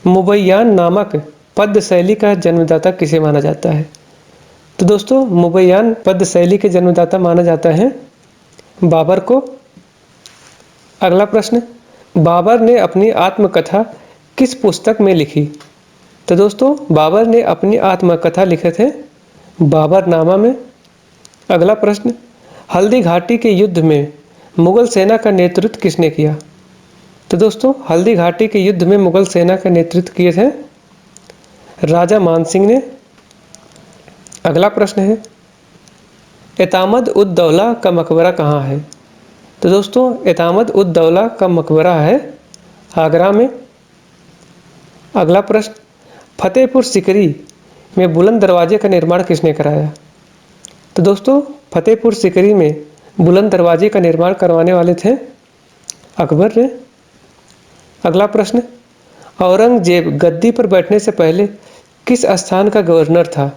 मुबैयान नामक पद्य शैली का जन्मदाता किसे माना जाता है? तो दोस्तों मुबैयान पद्य शैली के जन्मदाता माना जाता है बाबर को। अगला प्रश्न, बाबर ने अपनी आत्मकथा किस पुस्तक में लिखी? तो दोस्तों बाबर ने अपनी आत्मकथा लिखे थे बाबरनामा में। अगला प्रश्न, हल्दी घाटी के युद्ध में मुगल सेना का नेतृत्व किसने किया? तो दोस्तों हल्दी घाटी के युद्ध में मुगल सेना का नेतृत्व किए थे राजा मानसिंह ने। अगला प्रश्न है, एतामद उद दौला का मकबरा कहाँ है? तो दोस्तों एतामद उद दौला का मकबरा है आगरा में। अगला प्रश्न, फतेहपुर सीकरी में बुलंद दरवाजे का निर्माण किसने कराया? तो दोस्तों फतेहपुर सीकरी में बुलंद दरवाजे का निर्माण करवाने वाले थे अकबर ने। अगला प्रश्न, औरंगजेब गद्दी पर बैठने से पहले किस स्थान का गवर्नर था?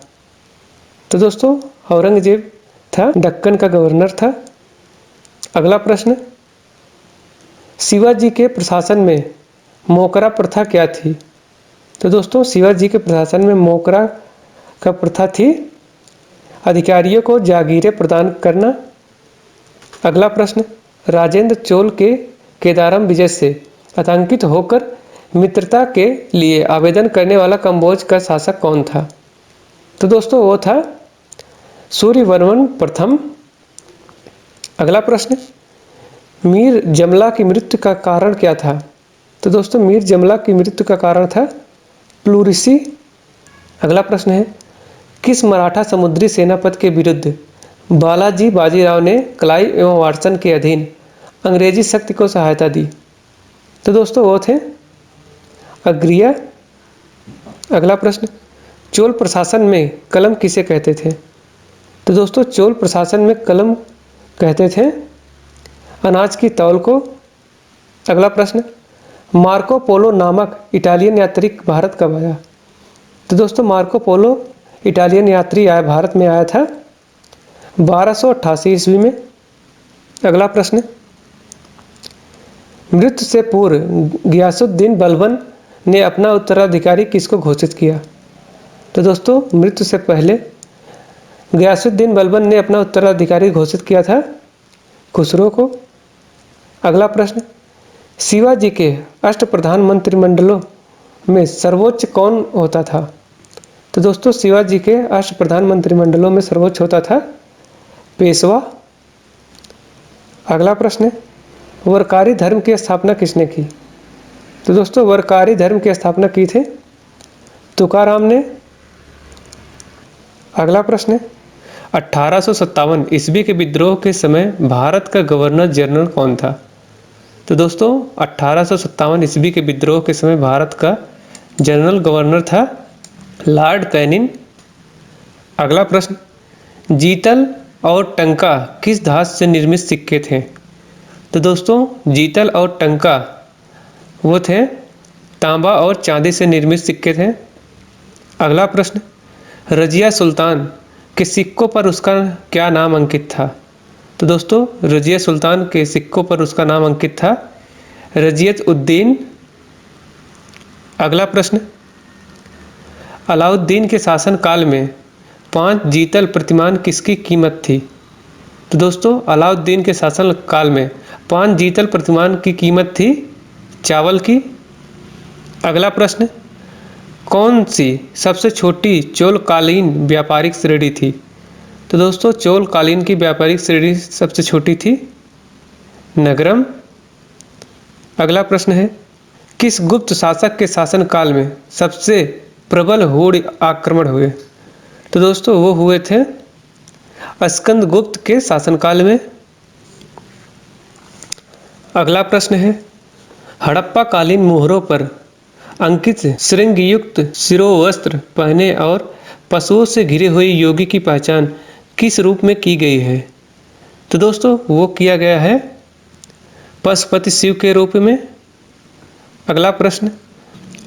तो दोस्तों औरंगजेब था दक्कन का गवर्नर था। अगला प्रश्न, शिवाजी के प्रशासन में मोकरा प्रथा क्या थी? तो दोस्तों शिवाजी के प्रशासन में मोकरा का प्रथा थी अधिकारियों को जागीरें प्रदान करना। अगला प्रश्न, राजेंद्र चोल के केदारम विजय से आतंकित होकर मित्रता के लिए आवेदन करने वाला कंबोज का शासक कौन था? तो दोस्तों वो था सूर्यवर्मन प्रथम। अगला प्रश्न, मीर जमला की मृत्यु का कारण क्या था? तो दोस्तों मीर जमला की मृत्यु का कारण था प्लूरिसी। अगला प्रश्न है, किस मराठा समुद्री सेनापति के विरुद्ध बालाजी बाजीराव ने क्लाई एवं वाटसन के अधीन अंग्रेजी शक्ति को सहायता दी? तो दोस्तों वो थे अग्रिया। अगला प्रश्न, चोल प्रशासन में कलम किसे कहते थे? तो दोस्तों चोल प्रशासन में कलम कहते थे अनाज की तौल को। अगला प्रश्न, मार्को पोलो नामक इटालियन यात्री भारत कब आया? तो दोस्तों मार्को पोलो इटालियन यात्री भारत में आया था 1288 ईस्वी में। अगला प्रश्न, मृत्यु से पूर्व गियासुद्दीन बलबन ने अपना उत्तराधिकारी किसको घोषित किया? तो दोस्तों मृत्यु से पहले गियासुद्दीन बलबन ने अपना उत्तराधिकारी घोषित किया था खुसरो को। अगला प्रश्न, शिवाजी के अष्टप्रधान मंत्रिमंडलों में सर्वोच्च कौन होता था? तो दोस्तों शिवाजी के अष्टप्रधान मंत्रिमंडलों में सर्वोच्च होता था पेशवा। अगला प्रश्न, वरकारी धर्म की स्थापना किसने की? तो दोस्तों वरकारी धर्म की स्थापना की थी तुकाराम ने। अगला प्रश्न, 1857 ईस्वी के विद्रोह के समय भारत का गवर्नर जनरल कौन था? तो दोस्तों 1857 ईस्वी के विद्रोह के समय भारत का जनरल गवर्नर था लॉर्ड कैनिंग। अगला प्रश्न, जीतल और टंका किस धातु से निर्मित सिक्के थे? तो दोस्तों जीतल और टंका वो थे तांबा और चांदी से निर्मित सिक्के थे। अगला प्रश्न, रजिया सुल्तान के सिक्कों पर उसका क्या नाम अंकित था? तो दोस्तों रजिया सुल्तान के सिक्कों पर उसका नाम अंकित था रजियत उद्दीन। अगला प्रश्न, अलाउद्दीन के शासन काल में 5 जीतल प्रतिमान किसकी कीमत थी? तो दोस्तों अलाउद्दीन के शासन काल में 5 जीतल प्रतिमान की कीमत थी चावल की। अगला प्रश्न, कौन सी सबसे छोटी चोलकालीन व्यापारिक श्रेणी थी? तो दोस्तों चोलकालीन की व्यापारिक श्रेणी सबसे छोटी थी नगरम। अगला प्रश्न है, किस गुप्त शासक के शासन काल में सबसे प्रबल होड़ आक्रमण हुए? तो दोस्तों वो हुए थे स्कंद गुप्त के शासनकाल में। अगला प्रश्न है, हड़प्पा कालीन मोहरों पर अंकित श्रृंगयुक्त शिरोवस्त्र पहने और पशुओं से घिरे हुए योगी की पहचान किस रूप में की गई है? तो दोस्तों वो किया गया है पशुपति शिव के रूप में। अगला प्रश्न,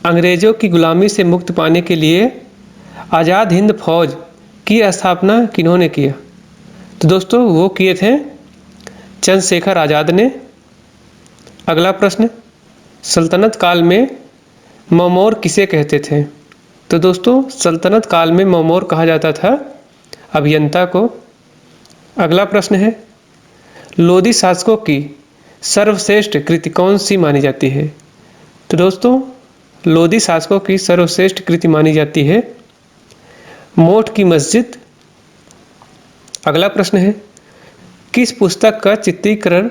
अंग्रेजों की गुलामी से मुक्त पाने के लिए आज़ाद हिंद फौज की स्थापना किन्होंने किया? तो दोस्तों वो किए थे चंद्रशेखर आज़ाद ने। अगला प्रश्न, सल्तनत काल में ममोर किसे कहते थे? तो दोस्तों सल्तनत काल में ममोर कहा जाता था अभियंता को। अगला प्रश्न है, लोधी शासकों की सर्वश्रेष्ठ कृति कौन सी मानी जाती है? तो दोस्तों लोधी शासकों की सर्वश्रेष्ठ कृति मानी जाती है मोठ की मस्जिद। अगला प्रश्न है, किस पुस्तक का चित्रीकरण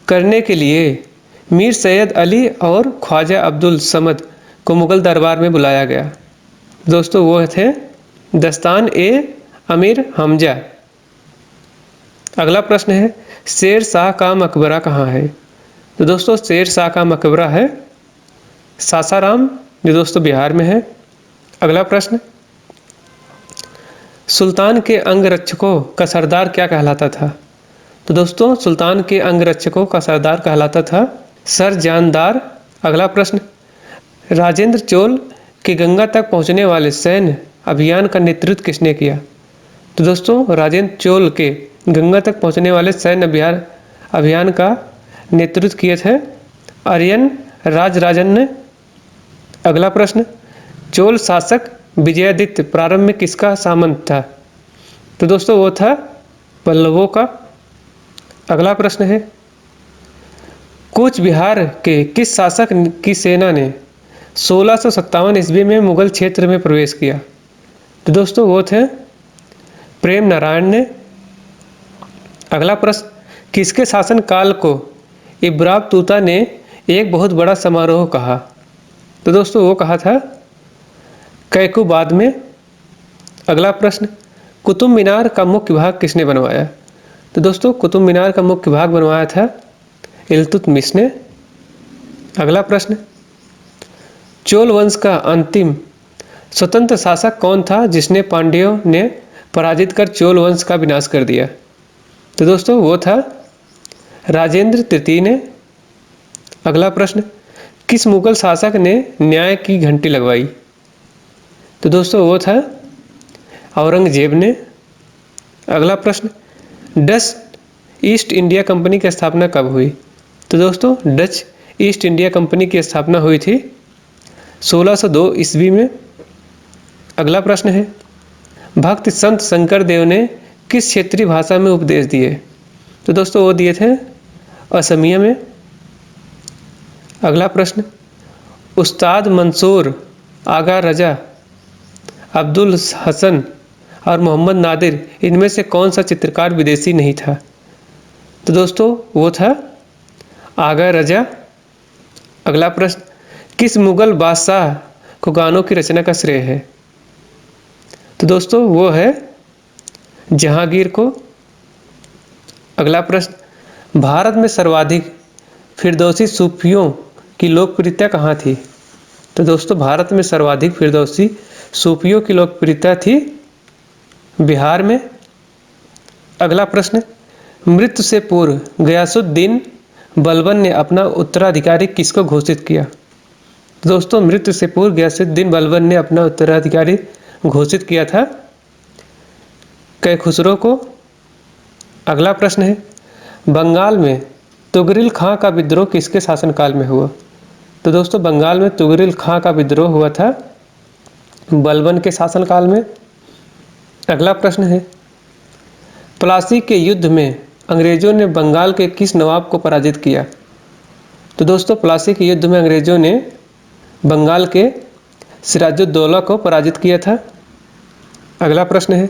करने के लिए मीर सैयद अली और ख्वाजा अब्दुल समद को मुगल दरबार में बुलाया गया? दोस्तों वो थे दस्तान ए अमीर हमजा। अगला प्रश्न है, शेर शाह का मकबरा कहाँ है? तो दोस्तों शेर शाह का मकबरा है सासाराम, जो दोस्तों बिहार में है। अगला प्रश्न, सुल्तान के अंगरक्षकों का सरदार क्या कहलाता था? तो दोस्तों सुल्तान के अंगरक्षकों का सरदार कहलाता था सर जानदार। अगला प्रश्न, राजेंद्र चोल के गंगा तक पहुंचने वाले सैन्य अभियान का नेतृत्व किसने किया? तो दोस्तों राजेंद्र चोल के गंगा तक पहुंचने वाले सैन्य अभियान का नेतृत्व किए थे आर्यन राजराजन ने। अगला प्रश्न, चोल शासक विजयादित्य प्रारंभ में किसका सामंत था? तो दोस्तों वो था पल्लवों का। अगला प्रश्न है, कूच बिहार के किस शासक की सेना ने 1657 ईस्वी में मुगल क्षेत्र में प्रवेश किया? तो दोस्तों वो थे प्रेम नारायण ने। अगला प्रश्न, किसके शासन काल को इब्राहिम तूता ने एक बहुत बड़ा समारोह कहा? तो दोस्तों वो कहा था कैकुबाद में। अगला प्रश्न, कुतुब मीनार का मुख्य भाग किसने बनवाया? तो दोस्तों कुतुब मीनार का मुख्य भाग बनवाया था इल्तुतमिश ने। अगला प्रश्न, चोल वंश का अंतिम स्वतंत्र शासक कौन था जिसने पांड्यों ने पराजित कर चोल वंश का विनाश कर दिया? तो दोस्तों वो था राजेंद्र तृतीय ने। अगला प्रश्न, किस मुगल शासक ने न्याय की घंटी लगवाई? तो दोस्तों वो था औरंगजेब ने। अगला प्रश्न, डच ईस्ट इंडिया कंपनी की स्थापना कब हुई? तो दोस्तों डच ईस्ट इंडिया कंपनी की स्थापना हुई थी 1602 ईस्वी में। अगला प्रश्न है, भक्त संत शंकर देव ने किस क्षेत्रीय भाषा में उपदेश दिए? तो दोस्तों वो दिए थे असमिया में। अगला प्रश्न, उस्ताद मंसूर, आगा रजा, अब्दुल हसन और मोहम्मद नादिर इनमें से कौन सा चित्रकार विदेशी नहीं था? तो दोस्तों वो था आगा रजा। अगला प्रश्न, किस मुगल बादशाह को गानों की रचना का श्रेय है? तो दोस्तों वो है जहांगीर को। अगला प्रश्न, भारत में सर्वाधिक फिरदौसी सूफियों की लोकप्रियता कहाँ थी? तो दोस्तों भारत में सर्वाधिक फिरदौसी सूफियों की लोकप्रियता थी बिहार में। अगला प्रश्न, मृत्यु से पूर्व गयासुद्दीन बलबन ने अपना उत्तराधिकारी किसको घोषित किया? दोस्तों मृत्यु से पूर्व गयासुद्दीन बलबन ने अपना उत्तराधिकारी घोषित किया था कैखुसरो को। अगला प्रश्न है, बंगाल में तुगरिल खां का विद्रोह किसके शासनकाल में हुआ? तो दोस्तों बंगाल में तुगरिल खां का विद्रोह हुआ था बलबन के शासनकाल में। अगला प्रश्न है, प्लासी के युद्ध में अंग्रेजों ने बंगाल के किस नवाब को पराजित किया? तो दोस्तों प्लासी के युद्ध में अंग्रेजों ने बंगाल के सिराजुद्दौला को पराजित किया था। अगला प्रश्न है,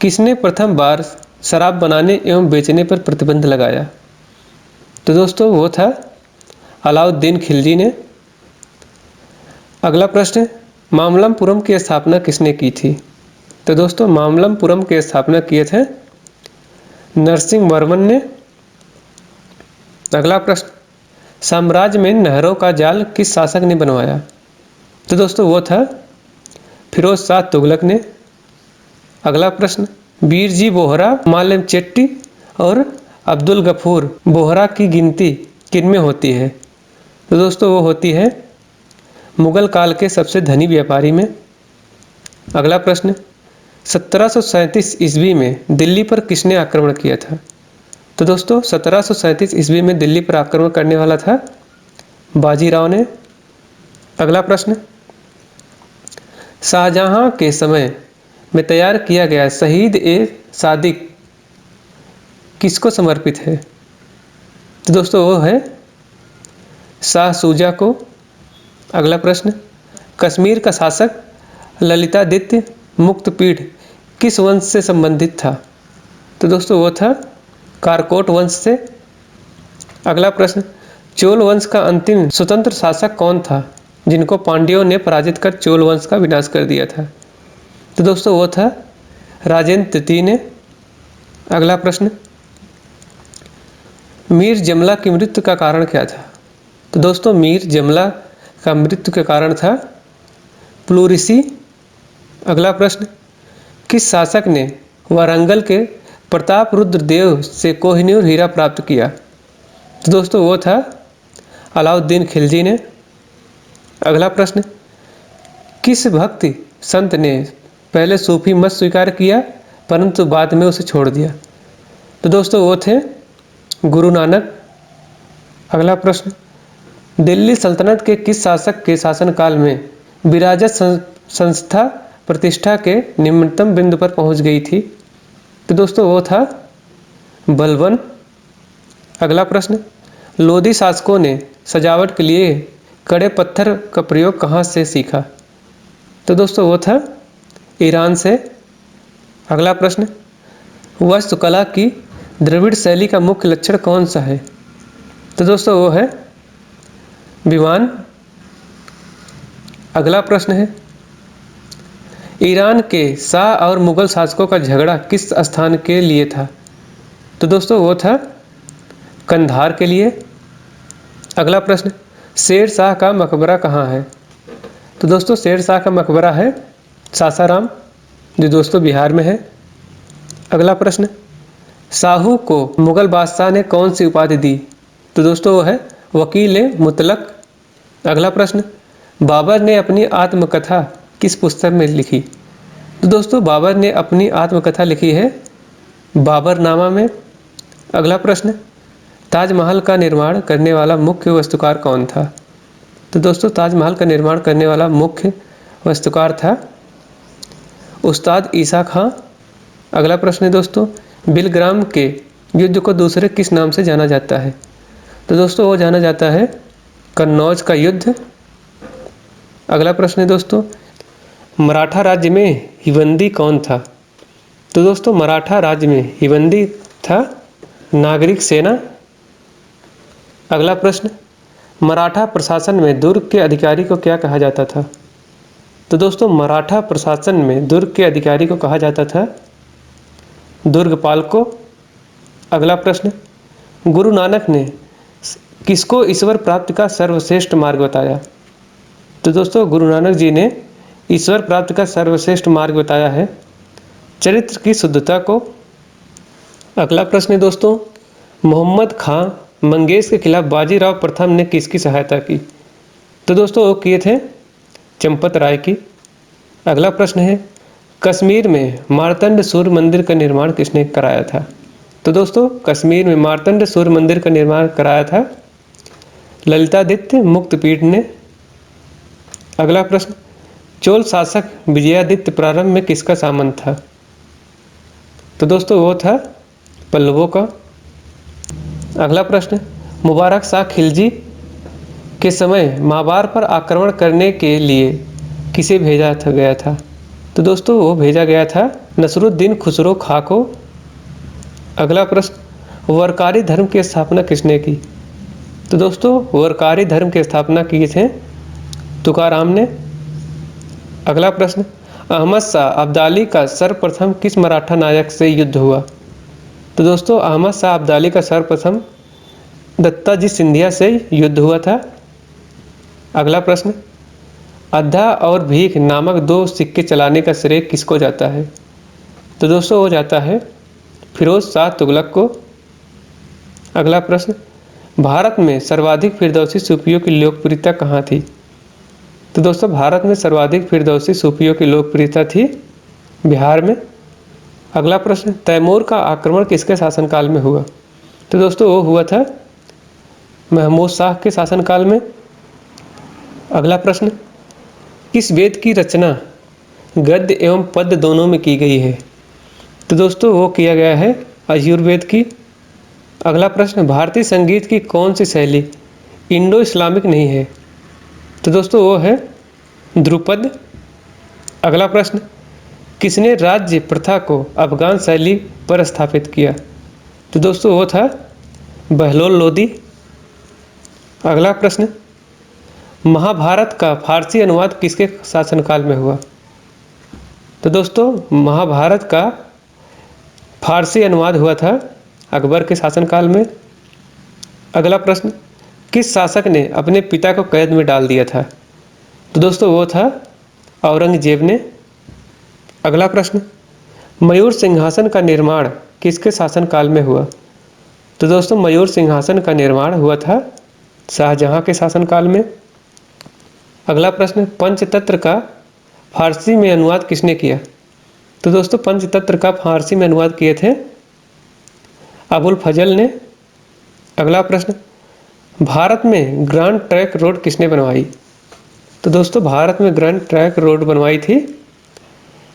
किसने प्रथम बार शराब बनाने एवं बेचने पर प्रतिबंध लगाया? तो दोस्तों वो था अलाउद्दीन खिलजी ने। अगला प्रश्न, मामल्लपुरम की स्थापना किसने की थी? तो दोस्तों मामल्लपुरम की स्थापना किए थे नरसिंहवर्मन ने। अगला प्रश्न, साम्राज्य में नहरों का जाल किस शासक ने बनवाया? तो दोस्तों वो था फिरोज शाह तुगलक ने। अगला प्रश्न, बीरजी बोहरा, मालम चेट्टी और अब्दुल गफूर बोहरा की गिनती किनमें होती है? तो दोस्तों वो होती है मुगल काल के सबसे धनी व्यापारी में। अगला प्रश्न, 1737 ईस्वी में दिल्ली पर किसने आक्रमण किया था? तो दोस्तों 1737 ईस्वी में दिल्ली पर आक्रमण करने वाला था बाजीराव ने। अगला प्रश्न, शाहजहां के समय में तैयार किया गया शहीद ए सादिक किसको समर्पित है? तो दोस्तों वो है शाह शुजा को। अगला प्रश्न, कश्मीर का शासक ललितादित्य मुक्तपीढ़ किस वंश से संबंधित था? तो दोस्तों वो था कारकोट वंश से। अगला प्रश्न, चोल वंश का अंतिम स्वतंत्र शासक कौन था जिनको पांड्यों ने पराजित कर चोल वंश का विनाश कर दिया था? तो दोस्तों वो था राजेंद्र तृतीय ने। अगला प्रश्न, मीर जमला की मृत्यु का कारण क्या था? तो दोस्तों मीर जमला का मृत्यु का कारण था प्लूरिसी। अगला प्रश्न, किस शासक ने वारंगल के प्रताप रुद्र देव से कोहिनूर हीरा प्राप्त किया? तो दोस्तों वो था अलाउद्दीन खिलजी ने। अगला प्रश्न, किस भक्ति संत ने पहले सूफी मत स्वीकार किया परंतु बाद में उसे छोड़ दिया? तो दोस्तों वो थे गुरु नानक। अगला प्रश्न, दिल्ली सल्तनत के किस शासक के शासनकाल में विराजत संस्था प्रतिष्ठा के निम्नतम बिंदु पर पहुंच गई थी? तो दोस्तों वो था बलबन। अगला प्रश्न, लोधी शासकों ने सजावट के लिए कड़े पत्थर का प्रयोग कहाँ से सीखा? तो दोस्तों वो था ईरान से। अगला प्रश्न, वास्तुकला की द्रविड़ शैली का मुख्य लक्षण कौन सा है? तो दोस्तों वो है विमान। अगला प्रश्न है, ईरान के शाह और मुगल शासकों का झगड़ा किस स्थान के लिए था? तो दोस्तों वो था कंधार के लिए। अगला प्रश्न, शेर शाह का मकबरा कहाँ है? तो दोस्तों शेर शाह का मकबरा है सासाराम, जो दोस्तों बिहार में है। अगला प्रश्न, शाहू को मुगल बादशाह ने कौन सी उपाधि दी? तो दोस्तों वो है वकील मुतलक। अगला प्रश्न, बाबर ने अपनी आत्मकथा किस पुस्तक में लिखी? तो दोस्तों बाबर ने अपनी आत्मकथा लिखी है बाबरनामा में। अगला प्रश्न, ताजमहल का निर्माण करने वाला मुख्य वास्तुकार कौन था? तो दोस्तों ताजमहल का निर्माण करने वाला मुख्य वास्तुकार था उस्ताद ईसा खां। अगला प्रश्न है दोस्तों, बिलग्राम के युद्ध को दूसरे किस नाम से जाना जाता है? तो दोस्तों वो जाना जाता है कन्नौज का युद्ध। अगला प्रश्न है दोस्तों, मराठा राज्य में हिवंदी कौन था? तो दोस्तों मराठा राज्य में हिवंदी था नागरिक सेना। अगला प्रश्न, मराठा प्रशासन में दुर्ग के अधिकारी को क्या कहा जाता था? तो दोस्तों मराठा प्रशासन में दुर्ग के अधिकारी को कहा जाता था दुर्गपाल को। अगला प्रश्न, गुरु नानक ने किसको ईश्वर प्राप्ति का सर्वश्रेष्ठ मार्ग बताया? तो दोस्तों गुरु नानक जी ने ईश्वर प्राप्ति का सर्वश्रेष्ठ मार्ग बताया है चरित्र की शुद्धता को। अगला प्रश्न है दोस्तों, मोहम्मद खां मंगेश के खिलाफ बाजीराव प्रथम ने किसकी सहायता की? तो दोस्तों वो किए थे चंपत राय की। अगला प्रश्न है, कश्मीर में मार्तंड सूर्य मंदिर का निर्माण किसने कराया था? तो दोस्तों कश्मीर में मार्तंड सूर्य मंदिर का निर्माण कराया था ललितादित्य मुक्तपीढ़ ने। अगला प्रश्न, चोल शासक विजयादित्य प्रारंभ में किसका सामंत था? तो दोस्तों वो था पल्लवों का। अगला प्रश्न, मुबारक शाह खिलजी के समय माबार पर आक्रमण करने के लिए किसे भेजा गया था? तो दोस्तों वो भेजा गया था नसरुद्दीन खुसरो खां को। अगला प्रश्न, वरकारी धर्म की स्थापना किसने की? तो दोस्तों वरकारी धर्म की स्थापना की थे तुकाराम ने। अगला प्रश्न, अहमद शाह अब्दाली का सर्वप्रथम किस मराठा नायक से युद्ध हुआ? तो दोस्तों अहमद शाह अब्दाली का सर्वप्रथम दत्ताजी सिंधिया से युद्ध हुआ था। अगला प्रश्न, अद्धा और भीख नामक दो सिक्के चलाने का श्रेय किसको जाता है? तो दोस्तों वो जाता है फिरोज शाह तुगलक को। अगला प्रश्न, भारत में सर्वाधिक फिरदौसी सूफियों की लोकप्रियता कहाँ थी? तो दोस्तों भारत में सर्वाधिक फिरदौसी सूफियों की लोकप्रियता थी बिहार में। अगला प्रश्न, तैमूर का आक्रमण किसके शासनकाल में हुआ? तो दोस्तों वो हुआ था महमूद शाह के शासनकाल में। अगला प्रश्न, किस वेद की रचना गद्य एवं पद्य दोनों में की गई है? तो दोस्तों वो किया गया है यजुर्वेद की। अगला प्रश्न, भारतीय संगीत की कौन सी शैली इंडो इस्लामिक नहीं है? तो दोस्तों वो है ध्रुपद। अगला प्रश्न, किसने राज्य प्रथा को अफगान शैली पर स्थापित किया? तो दोस्तों वो था बहलोल लोदी। अगला प्रश्न, महाभारत का फारसी अनुवाद किसके शासनकाल में हुआ? तो दोस्तों महाभारत का फारसी अनुवाद हुआ था अकबर के शासनकाल में। अगला प्रश्न, किस शासक ने अपने पिता को कैद में डाल दिया था? तो दोस्तों वो था औरंगजेब ने। अगला प्रश्न, मयूर सिंहासन का निर्माण किसके शासनकाल में हुआ? तो दोस्तों मयूर सिंहासन का निर्माण हुआ था शाहजहां के शासनकाल में। अगला प्रश्न, पंचतंत्र का फारसी में अनुवाद किसने किया? तो दोस्तों पंचतंत्र का फारसी में अनुवाद किए थे अबुल फजल ने। अगला प्रश्न, भारत में ग्रैंड ट्रंक रोड किसने बनवाई? तो दोस्तों भारत में ग्रैंड ट्रंक रोड बनवाई थी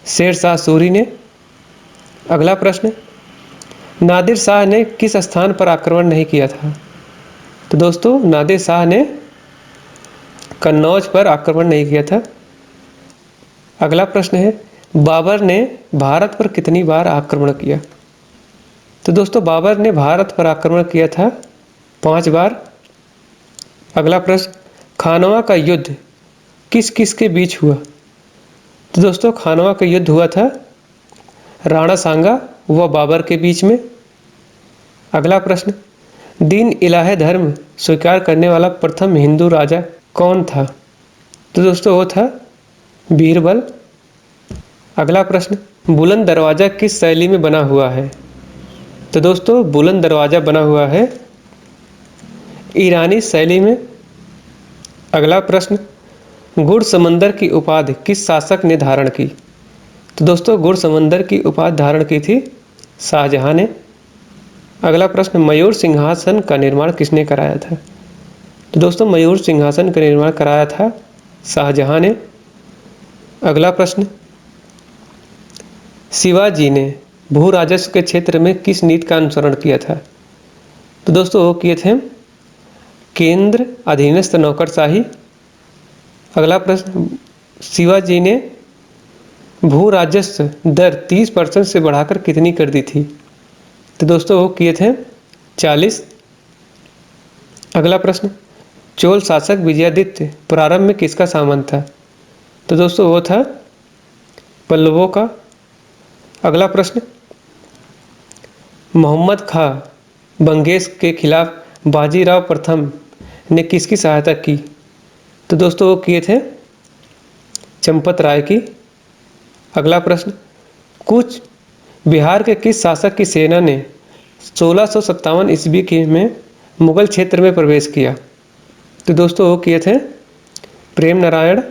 शेर शाह सूरी ने। अगला प्रश्न, नादिर शाह ने किस स्थान पर आक्रमण नहीं किया था? तो दोस्तों नादिर शाह ने कन्नौज पर आक्रमण नहीं किया था। अगला प्रश्न है, बाबर ने भारत पर कितनी बार आक्रमण किया? तो दोस्तों बाबर ने भारत पर आक्रमण किया था 5 बार। अगला प्रश्न, खानवा का युद्ध किस किस के बीच हुआ? तो दोस्तों खानवा का युद्ध हुआ था राणा सांगा व बाबर के बीच में। अगला प्रश्न, दीन इलाही धर्म स्वीकार करने वाला प्रथम हिंदू राजा कौन था? तो दोस्तों वो था बीरबल। अगला प्रश्न, बुलंद दरवाज़ा किस शैली में बना हुआ है? तो दोस्तों बुलंद दरवाज़ा बना हुआ है ईरानी शैली में। अगला प्रश्न, गुड़ समंदर की उपाधि किस शासक ने धारण की? तो दोस्तों गुड़ समंदर की उपाधि धारण की थी शाहजहां ने। अगला प्रश्न, मयूर सिंहासन का निर्माण किसने कराया था? तो दोस्तों मयूर सिंहासन का निर्माण कराया था शाहजहां ने। अगला प्रश्न, शिवाजी ने भू राजस्व के क्षेत्र में किस नीति का अनुसरण किया था? तो दोस्तों वो किए थे केंद्र अधीनस्थ नौकरशाही। अगला प्रश्न, शिवाजी ने भू राजस्व दर 30% से बढ़ाकर कितनी कर दी थी? तो दोस्तों वो किए थे 40। अगला प्रश्न, चोल शासक विजयादित्य प्रारंभ में किसका सामंत था? तो दोस्तों वो था पल्लवों का। अगला प्रश्न, मोहम्मद खां बंगेश के खिलाफ बाजीराव प्रथम ने किसकी सहायता की? तो दोस्तों वो किए थे चंपत राय की। अगला प्रश्न, कूच बिहार के किस शासक की सेना ने 1657 ईस्वी के में मुगल क्षेत्र में प्रवेश किया? तो दोस्तों वो किए थे प्रेम नारायण।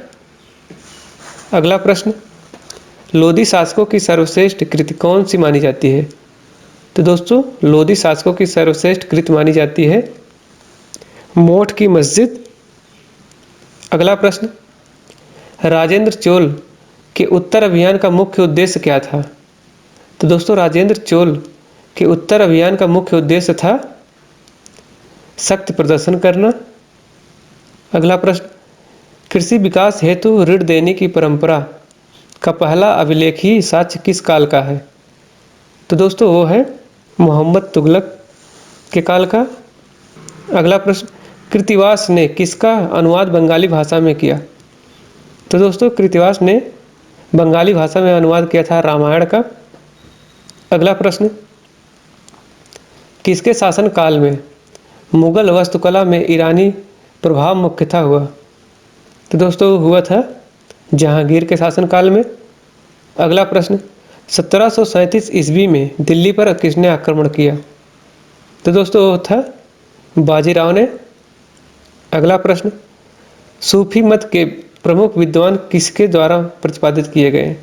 अगला प्रश्न, लोधी शासकों की सर्वश्रेष्ठ कृति कौन सी मानी जाती है? तो दोस्तों लोधी शासकों की सर्वश्रेष्ठ कृति मानी जाती है मोठ की मस्जिद। अगला प्रश्न, राजेंद्र चोल के उत्तर अभियान का मुख्य उद्देश्य क्या था? तो दोस्तों राजेंद्र चोल के उत्तर अभियान का मुख्य उद्देश्य था शक्ति प्रदर्शन करना। अगला प्रश्न, कृषि विकास हेतु ऋण देने की परंपरा का पहला अभिलेखी साक्ष्य किस काल का है? तो दोस्तों वो है मोहम्मद तुगलक के काल का। अगला प्रश्न, कृतिवास ने किसका अनुवाद बंगाली भाषा में किया? तो दोस्तों कृतिवास ने बंगाली भाषा में अनुवाद किया था रामायण का। अगला प्रश्न, किसके शासन काल में मुगल वास्तुकला में ईरानी प्रभाव मुख्यतः हुआ? तो दोस्तों हुआ था जहांगीर के शासनकाल में। अगला प्रश्न, 1737 ईस्वी में दिल्ली पर किसने आक्रमण किया? तो दोस्तों वो था बाजीराव ने। अगला प्रश्न, सूफी मत के प्रमुख विद्वान किसके द्वारा प्रतिपादित किए गए?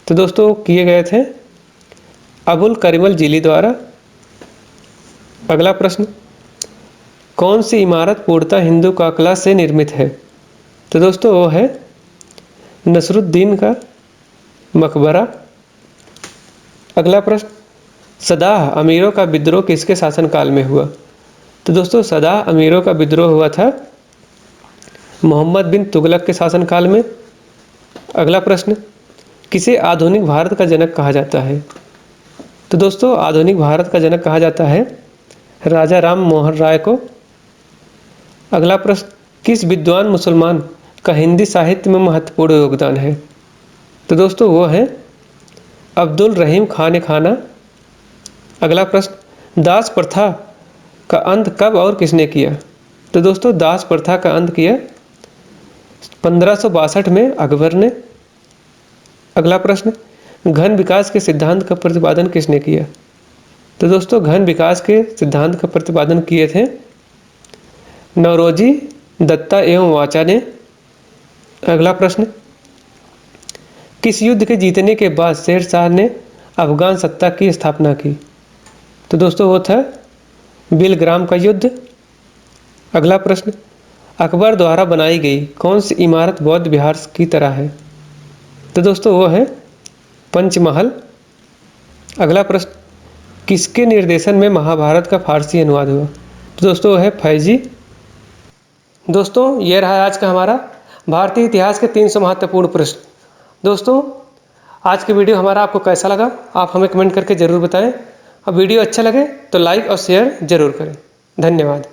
तो दोस्तों किए गए थे अबुल करीमल जिली द्वारा। अगला प्रश्न, कौन सी इमारत पूर्णतः हिंदू कला से निर्मित है? तो दोस्तों वो है नसरुद्दीन का मकबरा। अगला प्रश्न, सदाह अमीरों का विद्रोह किसके शासनकाल में हुआ? तो दोस्तों सदाह अमीरों का विद्रोह हुआ था मोहम्मद बिन तुगलक के शासनकाल में। अगला प्रश्न, किसे आधुनिक भारत का जनक कहा जाता है? तो दोस्तों आधुनिक भारत का जनक कहा जाता है राजा राम मोहन राय को। अगला प्रश्न, किस विद्वान मुसलमान का हिंदी साहित्य में महत्वपूर्ण योगदान है? तो दोस्तों वो है अब्दुल रहीम खान खाना। अगला प्रश्न, दास प्रथा का अंत कब और किसने किया? तो दोस्तों दास प्रथा का अंत किया 1562 में अकबर ने। अगला प्रश्न, घन विकास के सिद्धांत का प्रतिपादन किसने किया? तो दोस्तों घन विकास के सिद्धांत का प्रतिपादन किए थे नौरोजी दत्ता एवं वाचा ने। अगला प्रश्न, किस युद्ध के जीतने के बाद शेरशाह ने अफगान सत्ता की स्थापना की? तो दोस्तों वो था बिलग्राम का युद्ध। अगला प्रश्न, अकबर द्वारा बनाई गई कौन सी इमारत बौद्ध विहार की तरह है? तो दोस्तों वो है पंचमहल। अगला प्रश्न, किसके निर्देशन में महाभारत का फारसी अनुवाद हुआ? तो दोस्तों वो है फैजी। दोस्तों ये रहा आज का हमारा भारतीय इतिहास के 300 महत्वपूर्ण प्रश्न। दोस्तों आज की वीडियो हमारा आपको कैसा लगा आप हमें कमेंट करके ज़रूर बताएं। और वीडियो अच्छा लगे तो लाइक और शेयर ज़रूर करें। धन्यवाद।